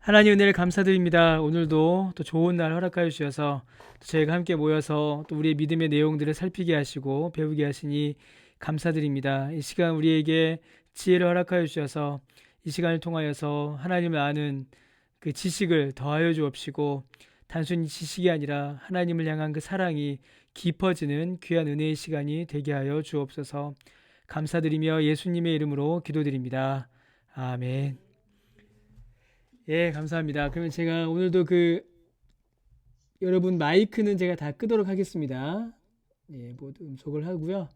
하나님 은혜를 감사드립니다. 오늘도 또 좋은 날 허락하여 주셔서 저희가 함께 모여서 또 우리의 믿음의 내용들을 살피게 하시고 배우게 하시니 감사드립니다. 이 시간 우리에게 지혜를 허락하여 주셔서 이 시간을 통하여서 하나님을 아는 그 지식을 더하여 주옵시고 단순히 지식이 아니라 하나님을 향한 그 사랑이 깊어지는 귀한 은혜의 시간이 되게 하여 주옵소서. 감사드리며 예수님의 이름으로 기도드립니다. 아멘. 예, 감사합니다. 그러면 제가 오늘도 여러분 마이크는 제가 다 끄도록 하겠습니다. 예, 모두 음속을 하고요.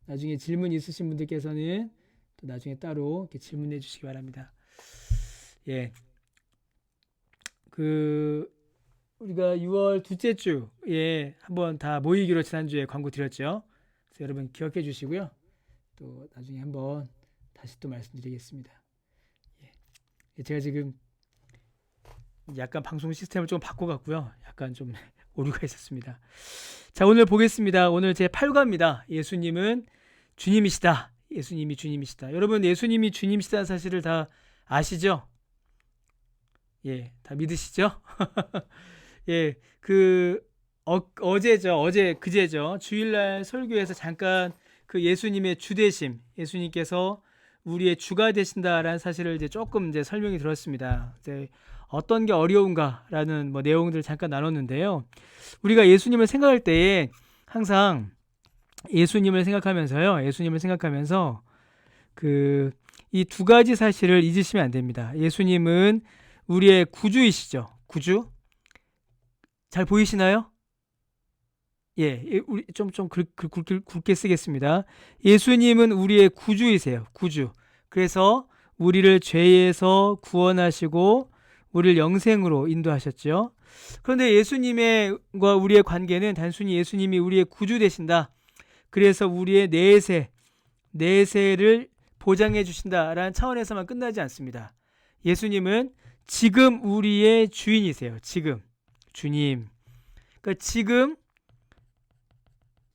나중에 질문 있으신 분들께서는 또 나중에 따로 이렇게 질문해 주시기 바랍니다. 예, 우리가 6월 둘째 주에 한번 다 모이기로 지난주에 광고 드렸죠. 그래서 여러분 기억해 주시고요. 또 나중에 한번 다시 또 말씀드리겠습니다. 예, 제가 지금 약간 방송 시스템을 좀 바꿔갔고요. 약간 좀 오류가 있었습니다. 자, 오늘 보겠습니다. 오늘 제 8과입니다. 예수님은 주님이시다. 예수님이 주님이시다. 여러분, 예수님이 주님이시다는 사실을 다 아시죠? 예, 다 믿으시죠? 예, 그제죠. 주일날 설교에서 잠깐 그 예수님의 주되심, 예수님께서 우리의 주가 되신다라는 사실을 이제 조금 이제 설명이 들었습니다. 이제 어떤 게 어려운가라는 내용들을 잠깐 나눴는데요. 우리가 예수님을 생각할 때에 항상 예수님을 생각하면서 이 두 가지 사실을 잊으시면 안 됩니다. 예수님은 우리의 구주이시죠. 구주? 잘 보이시나요? 예, 우리 좀 굵게 쓰겠습니다. 예수님은 우리의 구주이세요. 구주. 그래서 우리를 죄에서 구원하시고 우리를 영생으로 인도하셨죠. 그런데 예수님과 우리의 관계는 단순히 예수님이 우리의 구주 되신다. 그래서 우리의 내세를 보장해 주신다라는 차원에서만 끝나지 않습니다. 예수님은 지금 우리의 주인이세요. 지금. 주님. 그러니까 지금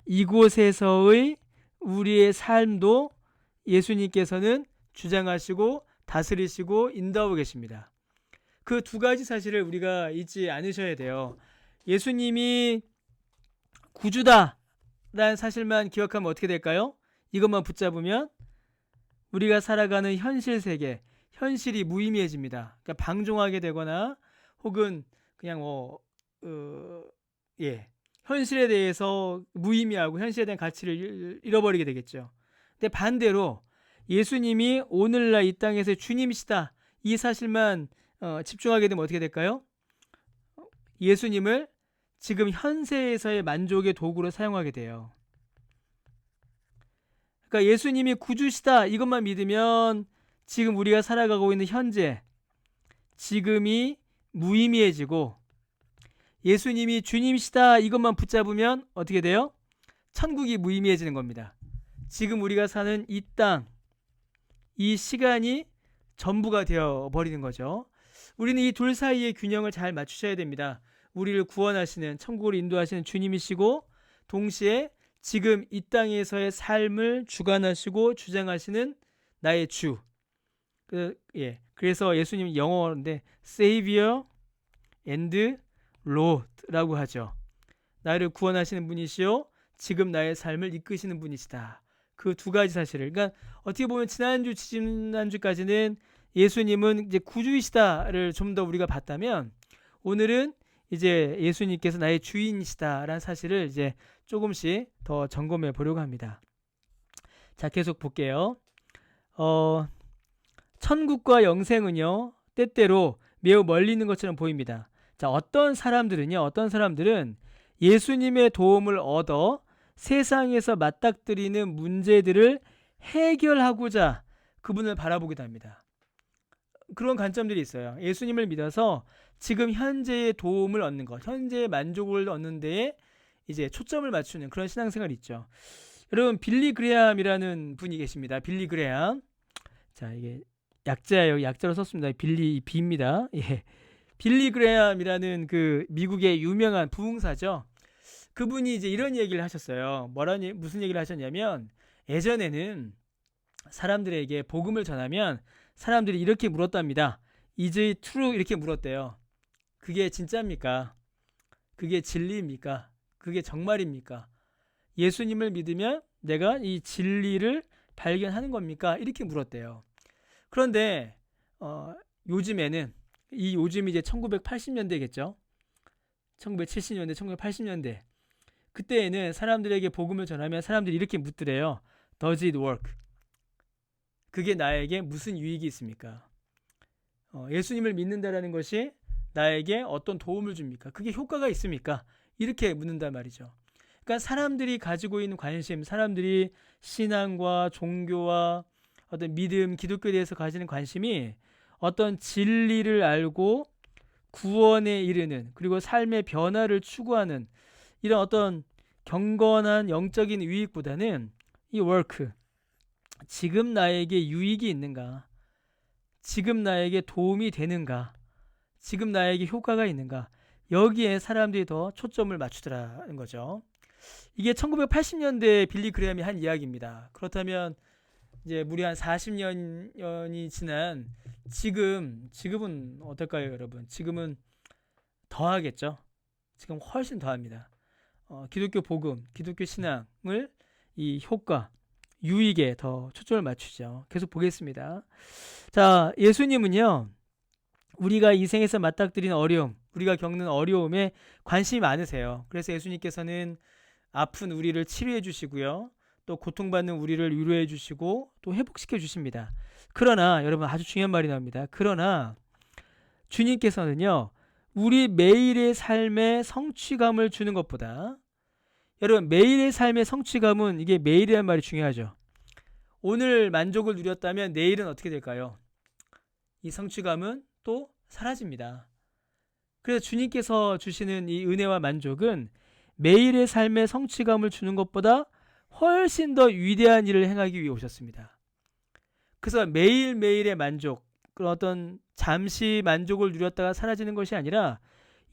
이곳에서의 우리의 삶도 예수님께서는 주장하시고 다스리시고 인도하고 계십니다. 그 두 가지 사실을 우리가 잊지 않으셔야 돼요. 예수님이 구주다라는 사실만 기억하면 어떻게 될까요? 이것만 붙잡으면 우리가 살아가는 현실 세계, 현실이 무의미해집니다. 그러니까 방종하게 되거나 혹은 그냥 현실에 대해서 무의미하고 현실에 대한 가치를 잃어버리게 되겠죠. 근데 반대로 예수님이 오늘날 이 땅에서 주님이시다, 이 사실만 집중하게 되면 어떻게 될까요? 예수님을 지금 현세에서의 만족의 도구로 사용하게 돼요. 그러니까 예수님이 구주시다, 이것만 믿으면 지금 우리가 살아가고 있는 현재, 지금이 무의미해지고, 예수님이 주님이시다, 이것만 붙잡으면 어떻게 돼요? 천국이 무의미해지는 겁니다. 지금 우리가 사는 이 땅, 이 시간이 전부가 되어버리는 거죠. 우리는 이 둘 사이의 균형을 잘 맞추셔야 됩니다. 우리를 구원하시는, 천국으로 인도하시는 주님이시고, 동시에 지금 이 땅에서의 삶을 주관하시고 주장하시는 나의 주. 그래서 예수님은 영어인데 Savior and Lord라고 하죠. 나를 구원하시는 분이시요, 지금 나의 삶을 이끄시는 분이시다. 그 두 가지 사실을, 그러니까 어떻게 보면 지난주까지는 예수님은 이제 구주이시다를 좀 더 우리가 봤다면, 오늘은 이제 예수님께서 나의 주인이시다라는 사실을 이제 조금씩 더 점검해 보려고 합니다. 자, 계속 볼게요. 천국과 영생은요, 때때로 매우 멀리 있는 것처럼 보입니다. 자, 어떤 사람들은 예수님의 도움을 얻어 세상에서 맞닥뜨리는 문제들을 해결하고자 그분을 바라보기도 합니다. 그런 관점들이 있어요. 예수님을 믿어서 지금 현재의 도움을 얻는 것, 현재의 만족을 얻는 데에 이제 초점을 맞추는 그런 신앙생활이 있죠. 여러분, 빌리 그레함이라는 분이 계십니다. 빌리 그레함. 자, 이게 약자예요. 약자로 썼습니다. 빌리 B입니다. 예. 빌리 그레함이라는 그 미국의 유명한 부흥사죠. 그분이 이제 이런 얘기를 하셨어요. 무슨 얘기를 하셨냐면, 예전에는 사람들에게 복음을 전하면 사람들이 이렇게 물었답니다. Is it true? 이렇게 물었대요. 그게 진짜입니까? 그게 진리입니까? 그게 정말입니까? 예수님을 믿으면 내가 이 진리를 발견하는 겁니까? 이렇게 물었대요. 그런데 요즘에는 요즘이 이제 1980년대겠죠. 1970년대, 1980년대. 그때에는 사람들에게 복음을 전하면 사람들이 이렇게 묻더래요. Does it work? 그게 나에게 무슨 유익이 있습니까? 예수님을 믿는다라는 것이 나에게 어떤 도움을 줍니까? 그게 효과가 있습니까? 이렇게 묻는단 말이죠. 그러니까 사람들이 가지고 있는 관심, 사람들이 신앙과 종교와 어떤 믿음, 기독교에 대해서 가지는 관심이 어떤 진리를 알고 구원에 이르는, 그리고 삶의 변화를 추구하는 이런 어떤 경건한 영적인 유익보다는 이 워크, 지금 나에게 유익이 있는가, 지금 나에게 도움이 되는가, 지금 나에게 효과가 있는가, 여기에 사람들이 더 초점을 맞추더라는 거죠. 이게 1980년대 빌리 그레함이 한 이야기입니다. 그렇다면 이제 무려 한 40년이 지난 지금은 어떨까요, 여러분? 지금은 더 하겠죠. 지금 훨씬 더 합니다. 기독교 복음, 기독교 신앙을 이 효과, 유익에 더 초점을 맞추죠. 계속 보겠습니다. 자, 예수님은요, 우리가 이 생에서 맞닥뜨리는 어려움, 우리가 겪는 어려움에 관심이 많으세요. 그래서 예수님께서는 아픈 우리를 치료해 주시고요. 또 고통받는 우리를 위로해 주시고 또 회복시켜 주십니다. 그러나 여러분, 아주 중요한 말이 나옵니다. 그러나 주님께서는요, 우리 매일의 삶에 성취감을 주는 것보다, 여러분, 매일의 삶의 성취감은, 이게 매일이라는 말이 중요하죠. 오늘 만족을 누렸다면 내일은 어떻게 될까요? 이 성취감은 또 사라집니다. 그래서 주님께서 주시는 이 은혜와 만족은 매일의 삶의 성취감을 주는 것보다 훨씬 더 위대한 일을 행하기 위해 오셨습니다. 그래서 매일매일의 만족, 그런 어떤 잠시 만족을 누렸다가 사라지는 것이 아니라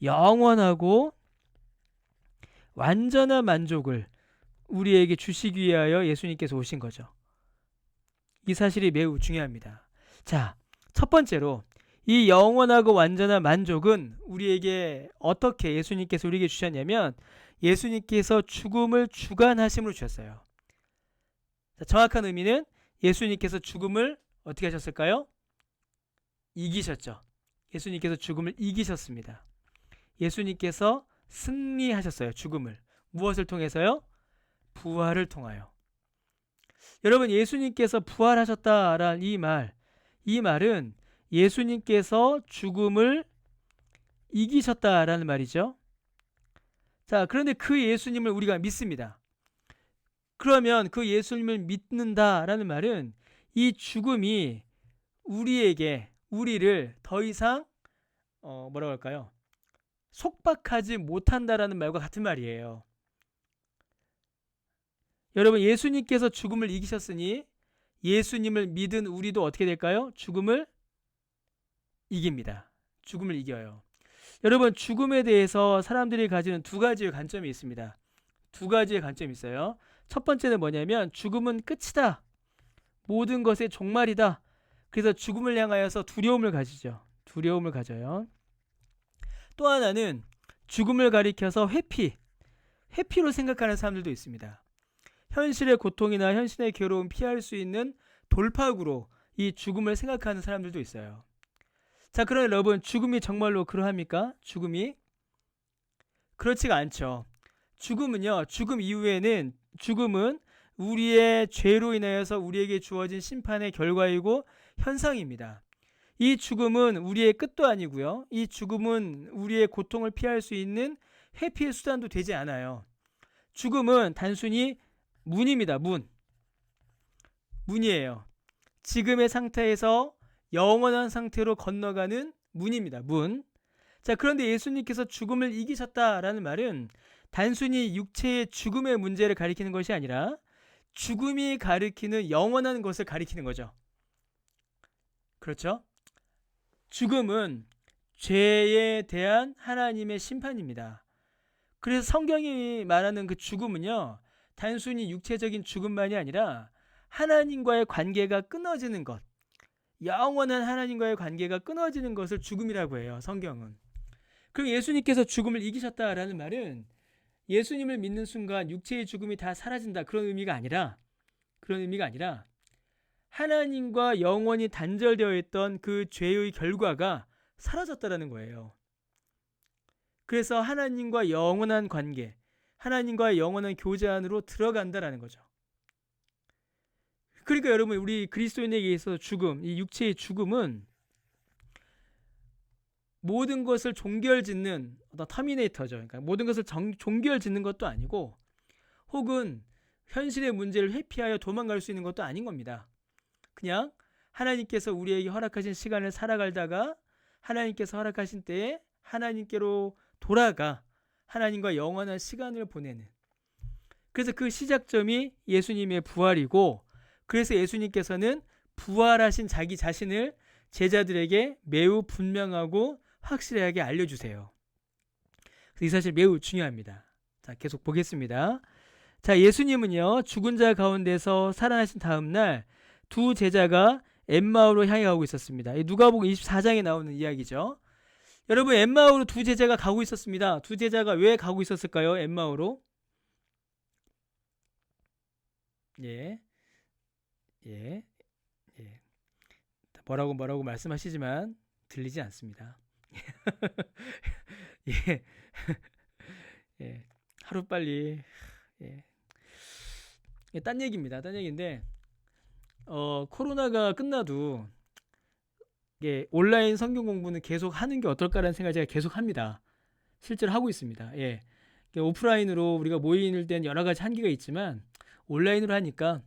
영원하고 완전한 만족을 우리에게 주시기 위하여 예수님께서 오신 거죠. 이 사실이 매우 중요합니다. 자, 첫 번째로 이 영원하고 완전한 만족은 우리에게 어떻게 예수님께서 우리에게 주셨냐면, 예수님께서 죽음을 주관하심으로 주셨어요. 자, 정확한 의미는 예수님께서 죽음을 어떻게 하셨을까요? 이기셨죠. 예수님께서 죽음을 이기셨습니다. 예수님께서 승리하셨어요. 죽음을. 무엇을 통해서요? 부활을 통하여. 여러분, 예수님께서 부활하셨다라는 이 말은 예수님께서 죽음을 이기셨다라는 말이죠. 자, 그런데 그 예수님을 우리가 믿습니다. 그러면 그 예수님을 믿는다라는 말은 이 죽음이 우리를 더 이상 뭐라고 할까요? 속박하지 못한다라는 말과 같은 말이에요. 여러분, 예수님께서 죽음을 이기셨으니 예수님을 믿은 우리도 어떻게 될까요? 죽음을 이깁니다. 죽음을 이겨요. 여러분, 죽음에 대해서 사람들이 가지는 두 가지의 관점이 있습니다. 두 가지의 관점이 있어요. 첫 번째는 뭐냐면, 죽음은 끝이다. 모든 것의 종말이다. 그래서 죽음을 향하여서 두려움을 가지죠. 두려움을 가져요. 또 하나는 죽음을 가리켜서 회피로 생각하는 사람들도 있습니다. 현실의 고통이나 현실의 괴로움 피할 수 있는 돌파구로 이 죽음을 생각하는 사람들도 있어요. 자, 그럼 여러분, 죽음이 정말로 그러합니까? 죽음이? 그렇지가 않죠. 죽음은요, 죽음 이후에는 죽음은 우리의 죄로 인하여서 우리에게 주어진 심판의 결과이고 현상입니다. 이 죽음은 우리의 끝도 아니고요. 이 죽음은 우리의 고통을 피할 수 있는 회피의 수단도 되지 않아요. 죽음은 단순히 문입니다. 문이에요. 지금의 상태에서 영원한 상태로 건너가는 문입니다. 문. 자, 그런데 예수님께서 죽음을 이기셨다라는 말은 단순히 육체의 죽음의 문제를 가리키는 것이 아니라 죽음이 가리키는 영원한 것을 가리키는 거죠. 그렇죠? 죽음은 죄에 대한 하나님의 심판입니다. 그래서 성경이 말하는 그 죽음은요, 단순히 육체적인 죽음만이 아니라 하나님과의 관계가 끊어지는 것, 영원한 하나님과의 관계가 끊어지는 것을 죽음이라고 해요, 성경은. 그럼 예수님께서 죽음을 이기셨다라는 말은 예수님을 믿는 순간 육체의 죽음이 다 사라진다, 그런 의미가 아니라 하나님과 영원히 단절되어 있던 그 죄의 결과가 사라졌다라는 거예요. 그래서 하나님과 영원한 관계, 하나님과 영원한 교제 안으로 들어간다라는 거죠. 그러니까 여러분, 우리 그리스도인에게 있어서 죽음, 이 육체의 죽음은 모든 것을 종결짓는 어떤 터미네이터죠. 그러니까 모든 것을 종결짓는 것도 아니고, 혹은 현실의 문제를 회피하여 도망갈 수 있는 것도 아닌 겁니다. 그냥 하나님께서 우리에게 허락하신 시간을 살아가다가 하나님께서 허락하신 때에 하나님께로 돌아가 하나님과 영원한 시간을 보내는, 그래서 그 시작점이 예수님의 부활이고, 그래서 예수님께서는 부활하신 자기 자신을 제자들에게 매우 분명하고 확실하게 알려주세요. 이 사실 매우 중요합니다. 자, 계속 보겠습니다. 자, 예수님은요, 죽은 자 가운데서 살아나신 다음 날 두 제자가 엠마오로 향해 가고 있었습니다. 누가복음 24장에 나오는 이야기죠. 여러분, 엠마오로 두 제자가 가고 있었습니다. 두 제자가 왜 가고 있었을까요? 엠마오로? 예. 뭐라고 말씀하시지만 들리지 않습니다. 예. 예. 하루빨리. 예. 딴 얘기입니다. 딴 얘기인데, 코로나가 끝나도 온라인 성경 공부는 계속 하는 게 어떨까라는 생각을 제가 계속 합니다. 실제로 하고 있습니다. 예. 오프라인으로 우리가 모일 때는 여러 가지 한계가 있지만, 온라인으로 하니까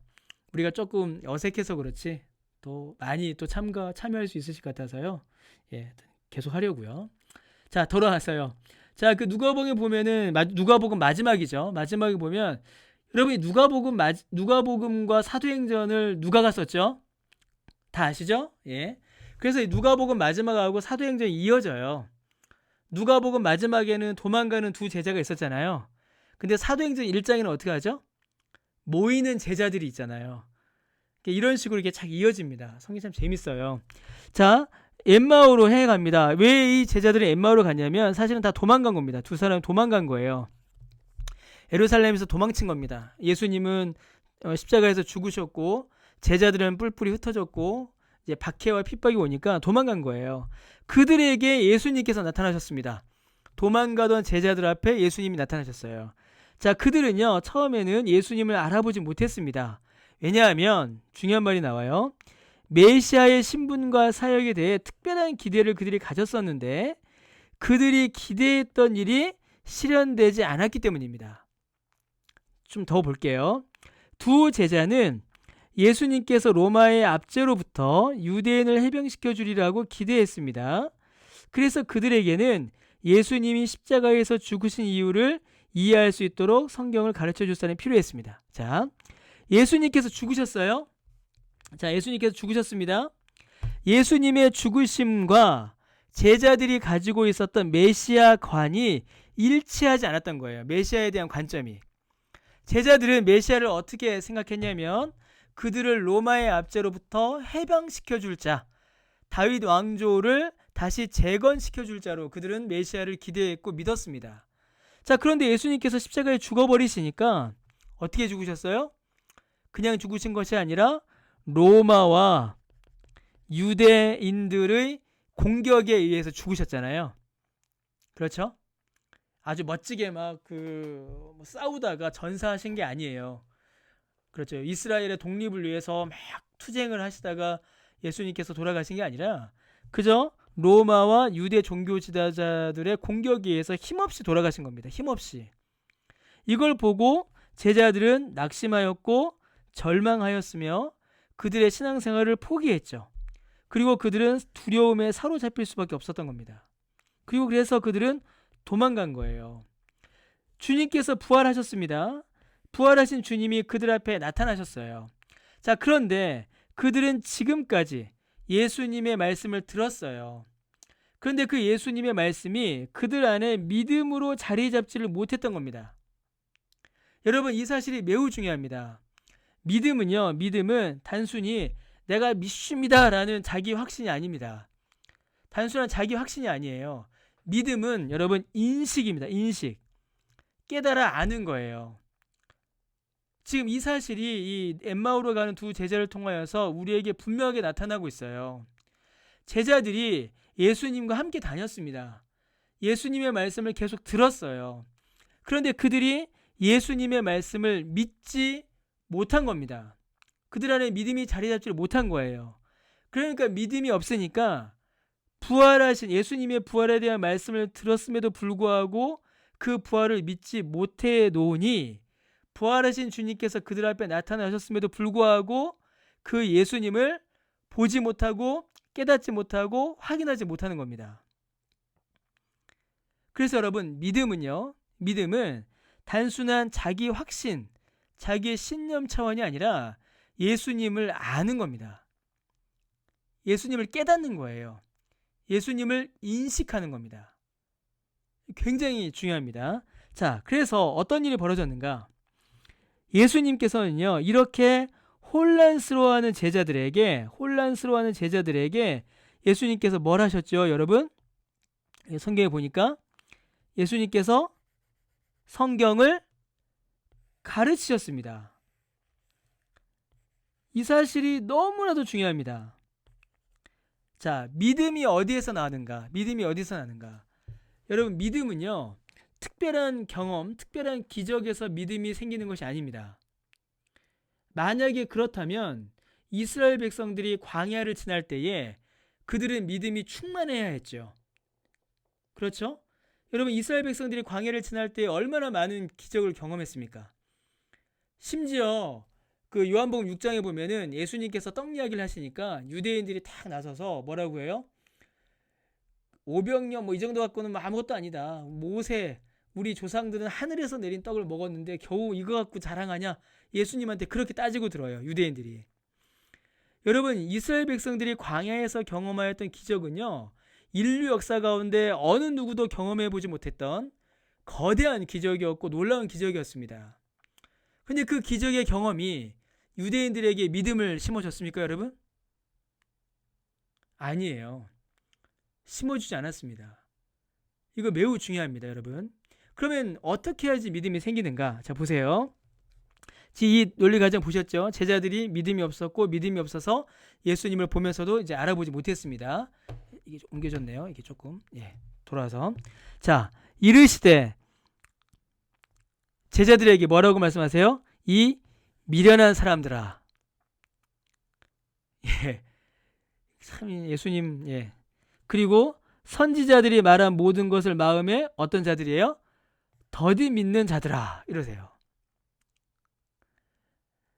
우리가 조금 어색해서 그렇지 또 많이 또 참여할 수 있으실 것 같아서요. 예, 계속 하려고요. 자, 돌아왔어요. 자, 그 누가복음에 보면은 누가복음 마지막이죠. 마지막에 보면 여러분이 누가복음과 사도행전을 누가가 썼죠? 다 아시죠? 예. 그래서 누가복음 마지막하고 사도행전이 이어져요. 누가복음 마지막에는 도망가는 두 제자가 있었잖아요. 근데 사도행전 1장에는 어떻게 하죠? 모이는 제자들이 있잖아요. 이런 식으로 이렇게 착 이어집니다. 성경 참 재밌어요. 자, 엠마오로 향해 갑니다. 왜 이 제자들이 엠마오로 갔냐면 사실은 다 도망간 겁니다. 두 사람이 도망간 거예요. 예루살렘에서 도망친 겁니다. 예수님은 십자가에서 죽으셨고 제자들은 뿔뿔이 흩어졌고 이제 박해와 핍박이 오니까 도망간 거예요. 그들에게 예수님께서 나타나셨습니다. 도망가던 제자들 앞에 예수님이 나타나셨어요. 자, 그들은요, 처음에는 예수님을 알아보지 못했습니다. 왜냐하면 중요한 말이 나와요. 메시아의 신분과 사역에 대해 특별한 기대를 그들이 가졌었는데 그들이 기대했던 일이 실현되지 않았기 때문입니다. 좀 더 볼게요. 두 제자는 예수님께서 로마의 압제로부터 유대인을 해방시켜 주리라고 기대했습니다. 그래서 그들에게는 예수님이 십자가에서 죽으신 이유를 이해할 수 있도록 성경을 가르쳐 줄 사람이 필요했습니다. 자, 예수님께서 죽으셨어요. 자, 예수님께서 죽으셨습니다. 예수님의 죽으심과 제자들이 가지고 있었던 메시아관이 일치하지 않았던 거예요. 메시아에 대한 관점이. 제자들은 메시아를 어떻게 생각했냐면 그들을 로마의 압제로부터 해방시켜 줄 자, 다윗 왕조를 다시 재건시켜 줄 자로 그들은 메시아를 기대했고 믿었습니다. 자, 그런데 예수님께서 십자가에 죽어버리시니까 어떻게 죽으셨어요? 그냥 죽으신 것이 아니라 로마와 유대인들의 공격에 의해서 죽으셨잖아요. 그렇죠? 아주 멋지게 막 싸우다가 전사하신 게 아니에요. 그렇죠. 이스라엘의 독립을 위해서 막 투쟁을 하시다가 예수님께서 돌아가신 게 아니라 그저 로마와 유대 종교 지도자들의 공격에 의해서 힘없이 돌아가신 겁니다. 힘없이. 이걸 보고 제자들은 낙심하였고 절망하였으며 그들의 신앙생활을 포기했죠. 그리고 그들은 두려움에 사로잡힐 수밖에 없었던 겁니다. 그리고 그래서 그들은 도망간 거예요. 주님께서 부활하셨습니다. 부활하신 주님이 그들 앞에 나타나셨어요. 자, 그런데 그들은 지금까지 예수님의 말씀을 들었어요. 그런데 그 예수님의 말씀이 그들 안에 믿음으로 자리 잡지를 못했던 겁니다. 여러분, 이 사실이 매우 중요합니다. 믿음은 단순히 내가 믿습니다 라는 자기 확신이 아닙니다. 단순한 자기 확신이 아니에요. 믿음은 여러분 인식입니다. 인식. 깨달아 아는 거예요. 지금 이 사실이 이 엠마오로 가는 두 제자를 통하여서 우리에게 분명하게 나타나고 있어요. 제자들이 예수님과 함께 다녔습니다. 예수님의 말씀을 계속 들었어요. 그런데 그들이 예수님의 말씀을 믿지 못한 겁니다. 그들 안에 믿음이 자리 잡지 못한 거예요. 그러니까 믿음이 없으니까 부활하신 예수님의 부활에 대한 말씀을 들었음에도 불구하고 그 부활을 믿지 못해 놓으니 부활하신 주님께서 그들 앞에 나타나셨음에도 불구하고 그 예수님을 보지 못하고 깨닫지 못하고 확인하지 못하는 겁니다. 그래서 여러분 믿음은 단순한 자기 확신, 자기의 신념 차원이 아니라 예수님을 아는 겁니다. 예수님을 깨닫는 거예요. 예수님을 인식하는 겁니다. 굉장히 중요합니다. 자, 그래서 어떤 일이 벌어졌는가? 예수님께서는요, 이렇게 혼란스러워하는 제자들에게 예수님께서 뭘 하셨죠, 여러분? 성경에 보니까 예수님께서 성경을 가르치셨습니다. 이 사실이 너무나도 중요합니다. 자, 믿음이 어디에서 나는가? 여러분, 믿음은요, 특별한 경험, 특별한 기적에서 믿음이 생기는 것이 아닙니다. 만약에 그렇다면 이스라엘 백성들이 광야를 지날 때에 그들은 믿음이 충만해야 했죠. 그렇죠? 여러분, 이스라엘 백성들이 광야를 지날 때 얼마나 많은 기적을 경험했습니까? 심지어 그 요한복음 6장에 보면은 예수님께서 떡 이야기를 하시니까 유대인들이 다 나서서 뭐라고 해요? 500년 뭐 이 정도 갖고는 아무것도 아니다. 모세, 우리 조상들은 하늘에서 내린 떡을 먹었는데 겨우 이거 갖고 자랑하냐? 예수님한테 그렇게 따지고 들어요, 유대인들이. 여러분, 이스라엘 백성들이 광야에서 경험하였던 기적은요, 인류 역사 가운데 어느 누구도 경험해보지 못했던 거대한 기적이었고 놀라운 기적이었습니다. 근데 그 기적의 경험이 유대인들에게 믿음을 심어줬습니까, 여러분? 아니에요. 심어주지 않았습니다. 이거 매우 중요합니다, 여러분. 그러면 어떻게 해야지 믿음이 생기는가? 자, 보세요. 이 논리 과정 보셨죠? 제자들이 믿음이 없었고 믿음이 없어서 예수님을 보면서도 이제 알아보지 못했습니다. 이게 좀 옮겨졌네요. 이게 조금 돌아서. 자, 이르시되 제자들에게 뭐라고 말씀하세요? 이 미련한 사람들아. 참 예수님. 그리고 선지자들이 말한 모든 것을 마음에 어떤 자들이에요? 더디 믿는 자들아. 이러세요.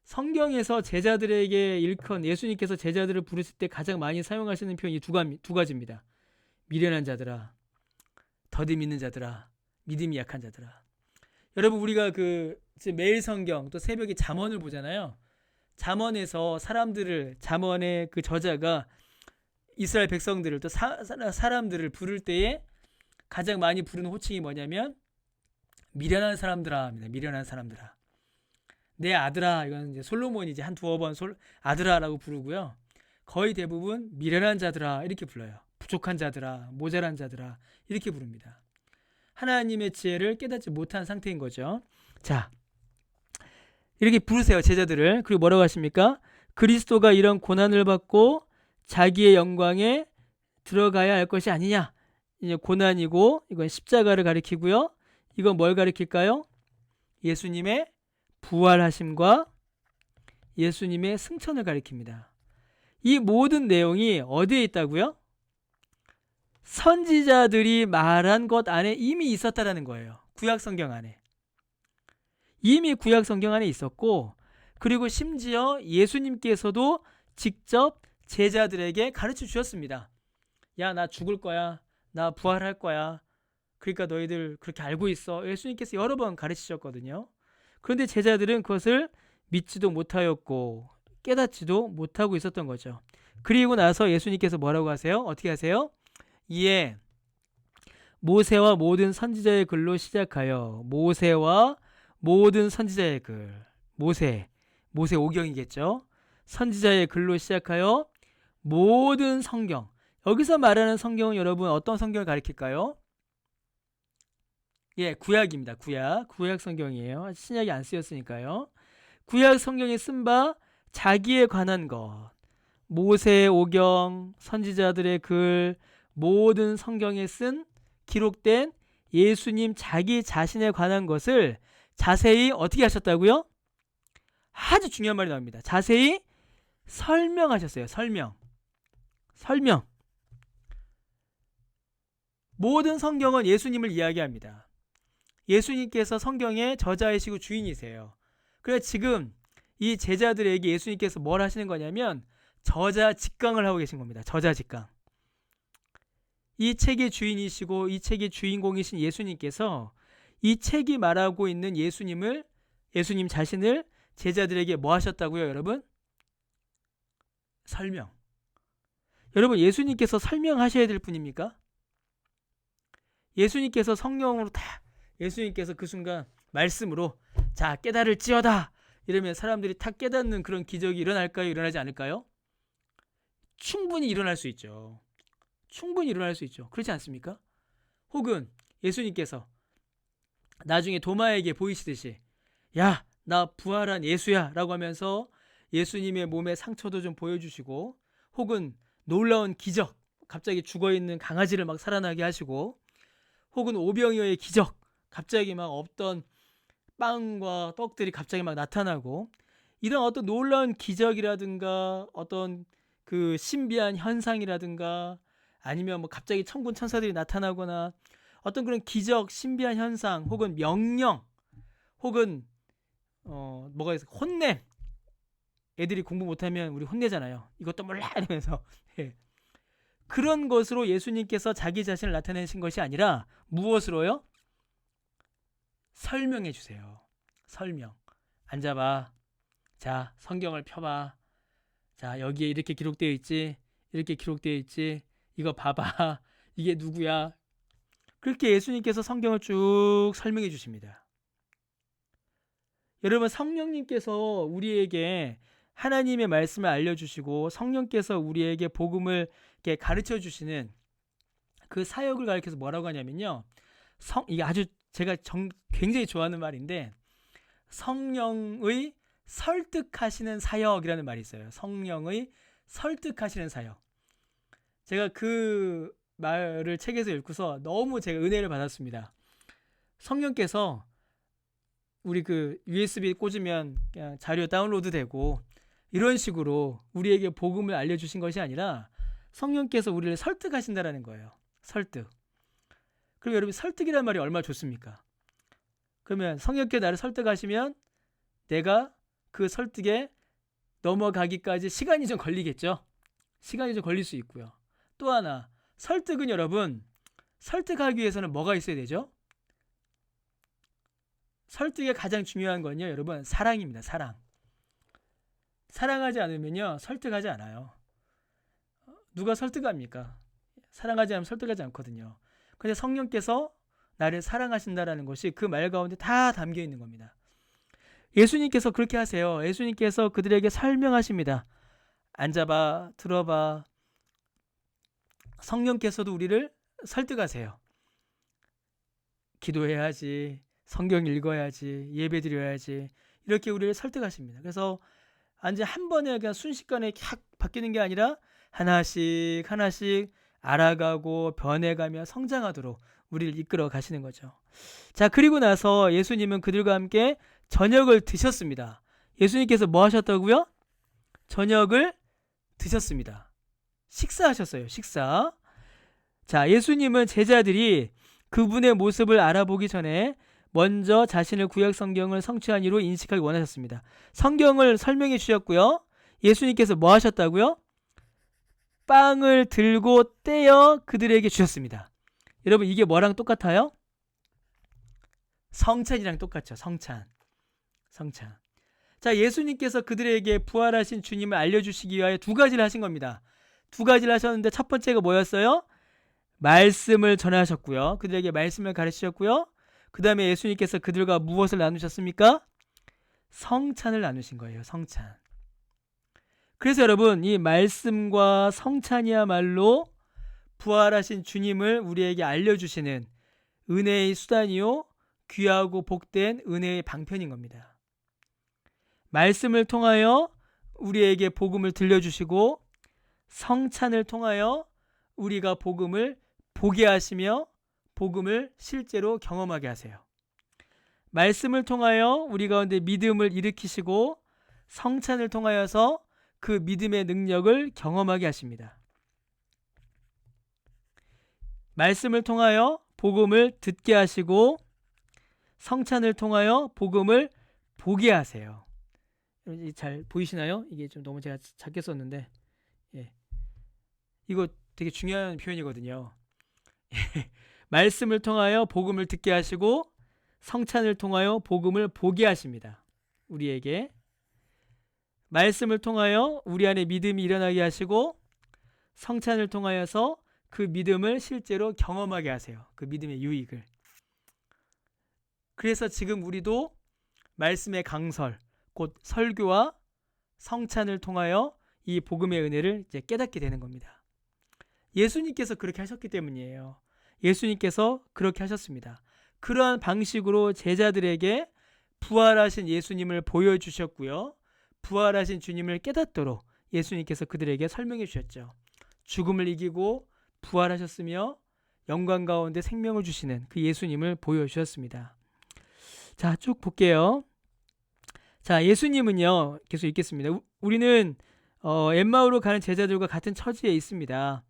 성경에서 제자들에게 일컫 예수님께서 제자들을 부르실 때 가장 많이 사용하시는 표현이 두 가지입니다. 미련한 자들아, 더디 믿는 자들아, 믿음이 약한 자들아. 여러분, 우리가 매일 성경 또 새벽에 잠언을 보잖아요. 잠언에서 잠언의 그 저자가 이스라엘 백성들을 또 사람들을 부를 때에 가장 많이 부르는 호칭이 뭐냐면 미련한 사람들아 합니다. 미련한 사람들아. 내 아들아. 이건 이제 솔로몬이 이제 한 두어 번 아들아라고 부르고요. 거의 대부분 미련한 자들아 이렇게 불러요. 부족한 자들아, 모자란 자들아 이렇게 부릅니다. 하나님의 지혜를 깨닫지 못한 상태인 거죠. 자, 이렇게 부르세요, 제자들을. 그리고 뭐라고 하십니까? 그리스도가 이런 고난을 받고 자기의 영광에 들어가야 할 것이 아니냐. 이제 고난이고 이건 십자가를 가리키고요. 이건 뭘 가리킬까요? 예수님의 부활하심과 예수님의 승천을 가리킵니다. 이 모든 내용이 어디에 있다고요? 선지자들이 말한 것 안에 이미 있었다라는 거예요. 구약 성경 안에. 이미 구약 성경 안에 있었고, 그리고 심지어 예수님께서도 직접 제자들에게 가르쳐 주셨습니다. 야, 나 죽을 거야. 나 부활할 거야. 그러니까 너희들 그렇게 알고 있어. 예수님께서 여러 번 가르치셨거든요. 그런데 제자들은 그것을 믿지도 못하였고 깨닫지도 못하고 있었던 거죠. 그리고 나서 예수님께서 뭐라고 하세요? 어떻게 하세요? 이에 모세와 모든 선지자의 글로 시작하여 모세와 모든 선지자의 글, 모세 오경이겠죠. 선지자의 글로 시작하여 모든 성경. 여기서 말하는 성경은 여러분 어떤 성경을 가리킬까요? 예, 구약입니다. 구약 성경이에요. 신약이 안 쓰였으니까요. 구약 성경에 쓴 바 자기에 관한 것, 모세의 오경, 선지자들의 글, 모든 성경에 쓴 기록된 예수님 자기 자신에 관한 것을 자세히 어떻게 하셨다고요? 아주 중요한 말이 나옵니다. 자세히 설명하셨어요. 설명. 모든 성경은 예수님을 이야기합니다. 예수님께서 성경의 저자이시고 주인이세요. 그래서 지금 이 제자들에게 예수님께서 뭘 하시는 거냐면 저자 직강을 하고 계신 겁니다. 저자 직강. 이 책의 주인이시고 이 책의 주인공이신 예수님께서 이 책이 말하고 있는 예수님 자신을 제자들에게 뭐 하셨다고요, 여러분? 설명. 여러분, 예수님께서 설명하셔야 될 분입니까? 예수님께서 성령으로 예수님께서 그 순간 말씀으로 자 깨달을지어다 이러면 사람들이 다 깨닫는 그런 기적이 일어날까요? 일어나지 않을까요? 충분히 일어날 수 있죠. 그렇지 않습니까? 혹은 예수님께서 나중에 도마에게 보이시듯이 야, 나 부활한 예수야 라고 하면서 예수님의 몸에 상처도 좀 보여주시고, 혹은 놀라운 기적, 갑자기 죽어있는 강아지를 막 살아나게 하시고, 혹은 오병이어의 기적, 갑자기 막 없던 빵과 떡들이 갑자기 막 나타나고, 이런 어떤 놀라운 기적이라든가 어떤 그 신비한 현상이라든가 아니면 뭐 갑자기 천군 천사들이 나타나거나 어떤 그런 기적, 신비한 현상, 혹은 명령, 혹은 뭐가 있어, 혼냄. 애들이 공부 못하면 우리 혼내잖아요. 이것도 몰라 이러면서 예. 그런 것으로 예수님께서 자기 자신을 나타내신 것이 아니라 무엇으로요? 설명해 주세요. 설명. 앉아봐. 자, 성경을 펴봐. 자, 여기에 이렇게 기록되어 있지. 이거 봐봐. 이게 누구야? 그렇게 예수님께서 성경을 쭉 설명해 주십니다. 여러분, 성령님께서 우리에게 하나님의 말씀을 알려주시고 성령께서 우리에게 복음을 이렇게 가르쳐 주시는 그 사역을 가리켜서 뭐라고 하냐면요, 이게 아주 제가 굉장히 좋아하는 말인데, 성령의 설득하시는 사역이라는 말이 있어요. 성령의 설득하시는 사역. 제가 그 말을 책에서 읽고서 너무 제가 은혜를 받았습니다. 성령께서 우리 그 USB 꽂으면 그냥 자료 다운로드 되고 이런 식으로 우리에게 복음을 알려주신 것이 아니라 성령께서 우리를 설득하신다라는 거예요. 설득. 그럼 여러분, 설득이라는 말이 얼마나 좋습니까? 그러면 성령께서 나를 설득하시면 내가 그 설득에 넘어가기까지 시간이 좀 걸리겠죠. 시간이 좀 걸릴 수 있고요. 또 하나, 설득은 여러분, 설득하기 위해서는 뭐가 있어야 되죠? 설득의 가장 중요한 건요, 여러분, 사랑입니다. 사랑하지 않으면요, 설득하지 않아요. 누가 설득합니까? 사랑하지 않으면 설득하지 않거든요. 근데 성령께서 나를 사랑하신다라는 것이 그 말 가운데 다 담겨 있는 겁니다. 예수님께서 그렇게 하세요. 예수님께서 그들에게 설명하십니다. 앉아봐, 들어봐. 성령께서도 우리를 설득하세요. 기도해야지, 성경 읽어야지, 예배 드려야지, 이렇게 우리를 설득하십니다. 그래서 이제 한 번에 그냥 순식간에 캬 바뀌는 게 아니라 하나씩 알아가고 변해가며 성장하도록 우리를 이끌어 가시는 거죠. 자, 그리고 나서 예수님은 그들과 함께 저녁을 드셨습니다. 예수님께서 뭐 하셨다고요? 저녁을 드셨습니다. 식사하셨어요. 식사. 자, 예수님은 제자들이 그분의 모습을 알아보기 전에 먼저 자신을 구약 성경을 성취한 이로 인식하기 원하셨습니다. 성경을 설명해 주셨고요. 예수님께서 뭐 하셨다고요? 빵을 들고 떼어 그들에게 주셨습니다. 여러분, 이게 뭐랑 똑같아요? 성찬이랑 똑같죠. 성찬. 자, 예수님께서 그들에게 부활하신 주님을 알려주시기 위하여 두 가지를 하신 겁니다. 두 가지를 하셨는데 첫 번째가 뭐였어요? 말씀을 전하셨고요. 그들에게 말씀을 가르치셨고요. 그 다음에 예수님께서 그들과 무엇을 나누셨습니까? 성찬을 나누신 거예요. 성찬. 그래서 여러분, 이 말씀과 성찬이야말로 부활하신 주님을 우리에게 알려주시는 은혜의 수단이요 귀하고 복된 은혜의 방편인 겁니다. 말씀을 통하여 우리에게 복음을 들려주시고 성찬을 통하여 우리가 복음을 보게 하시며 복음을 실제로 경험하게 하세요. 말씀을 통하여 우리 가운데 믿음을 일으키시고 성찬을 통하여서 그 믿음의 능력을 경험하게 하십니다. 말씀을 통하여 복음을 듣게 하시고 성찬을 통하여 복음을 보게 하세요. 잘 보이시나요? 이게 좀 너무 제가 작게 썼는데, 예. 이거 되게 중요한 표현이거든요. 말씀을 통하여 복음을 듣게 하시고 성찬을 통하여 복음을 보게 하십니다. 우리에게 말씀을 통하여 우리 안에 믿음이 일어나게 하시고 성찬을 통하여서 그 믿음을 실제로 경험하게 하세요. 그 믿음의 유익을. 그래서 지금 우리도 말씀의 강설, 곧 설교와 성찬을 통하여 이 복음의 은혜를 이제 깨닫게 되는 겁니다. 예수님께서 그렇게 하셨기 때문이에요. 예수님께서 그렇게 하셨습니다. 그러한 방식으로 제자들에게 부활하신 예수님을 보여주셨고요. 부활하신 주님을 깨닫도록 예수님께서 그들에게 설명해 주셨죠. 죽음을 이기고 부활하셨으며 영광 가운데 생명을 주시는 그 예수님을 보여주셨습니다. 자, 쭉 볼게요. 자, 예수님은요, 계속 읽겠습니다. 우리는 엠마오로 가는 제자들과 같은 처지에 있습니다.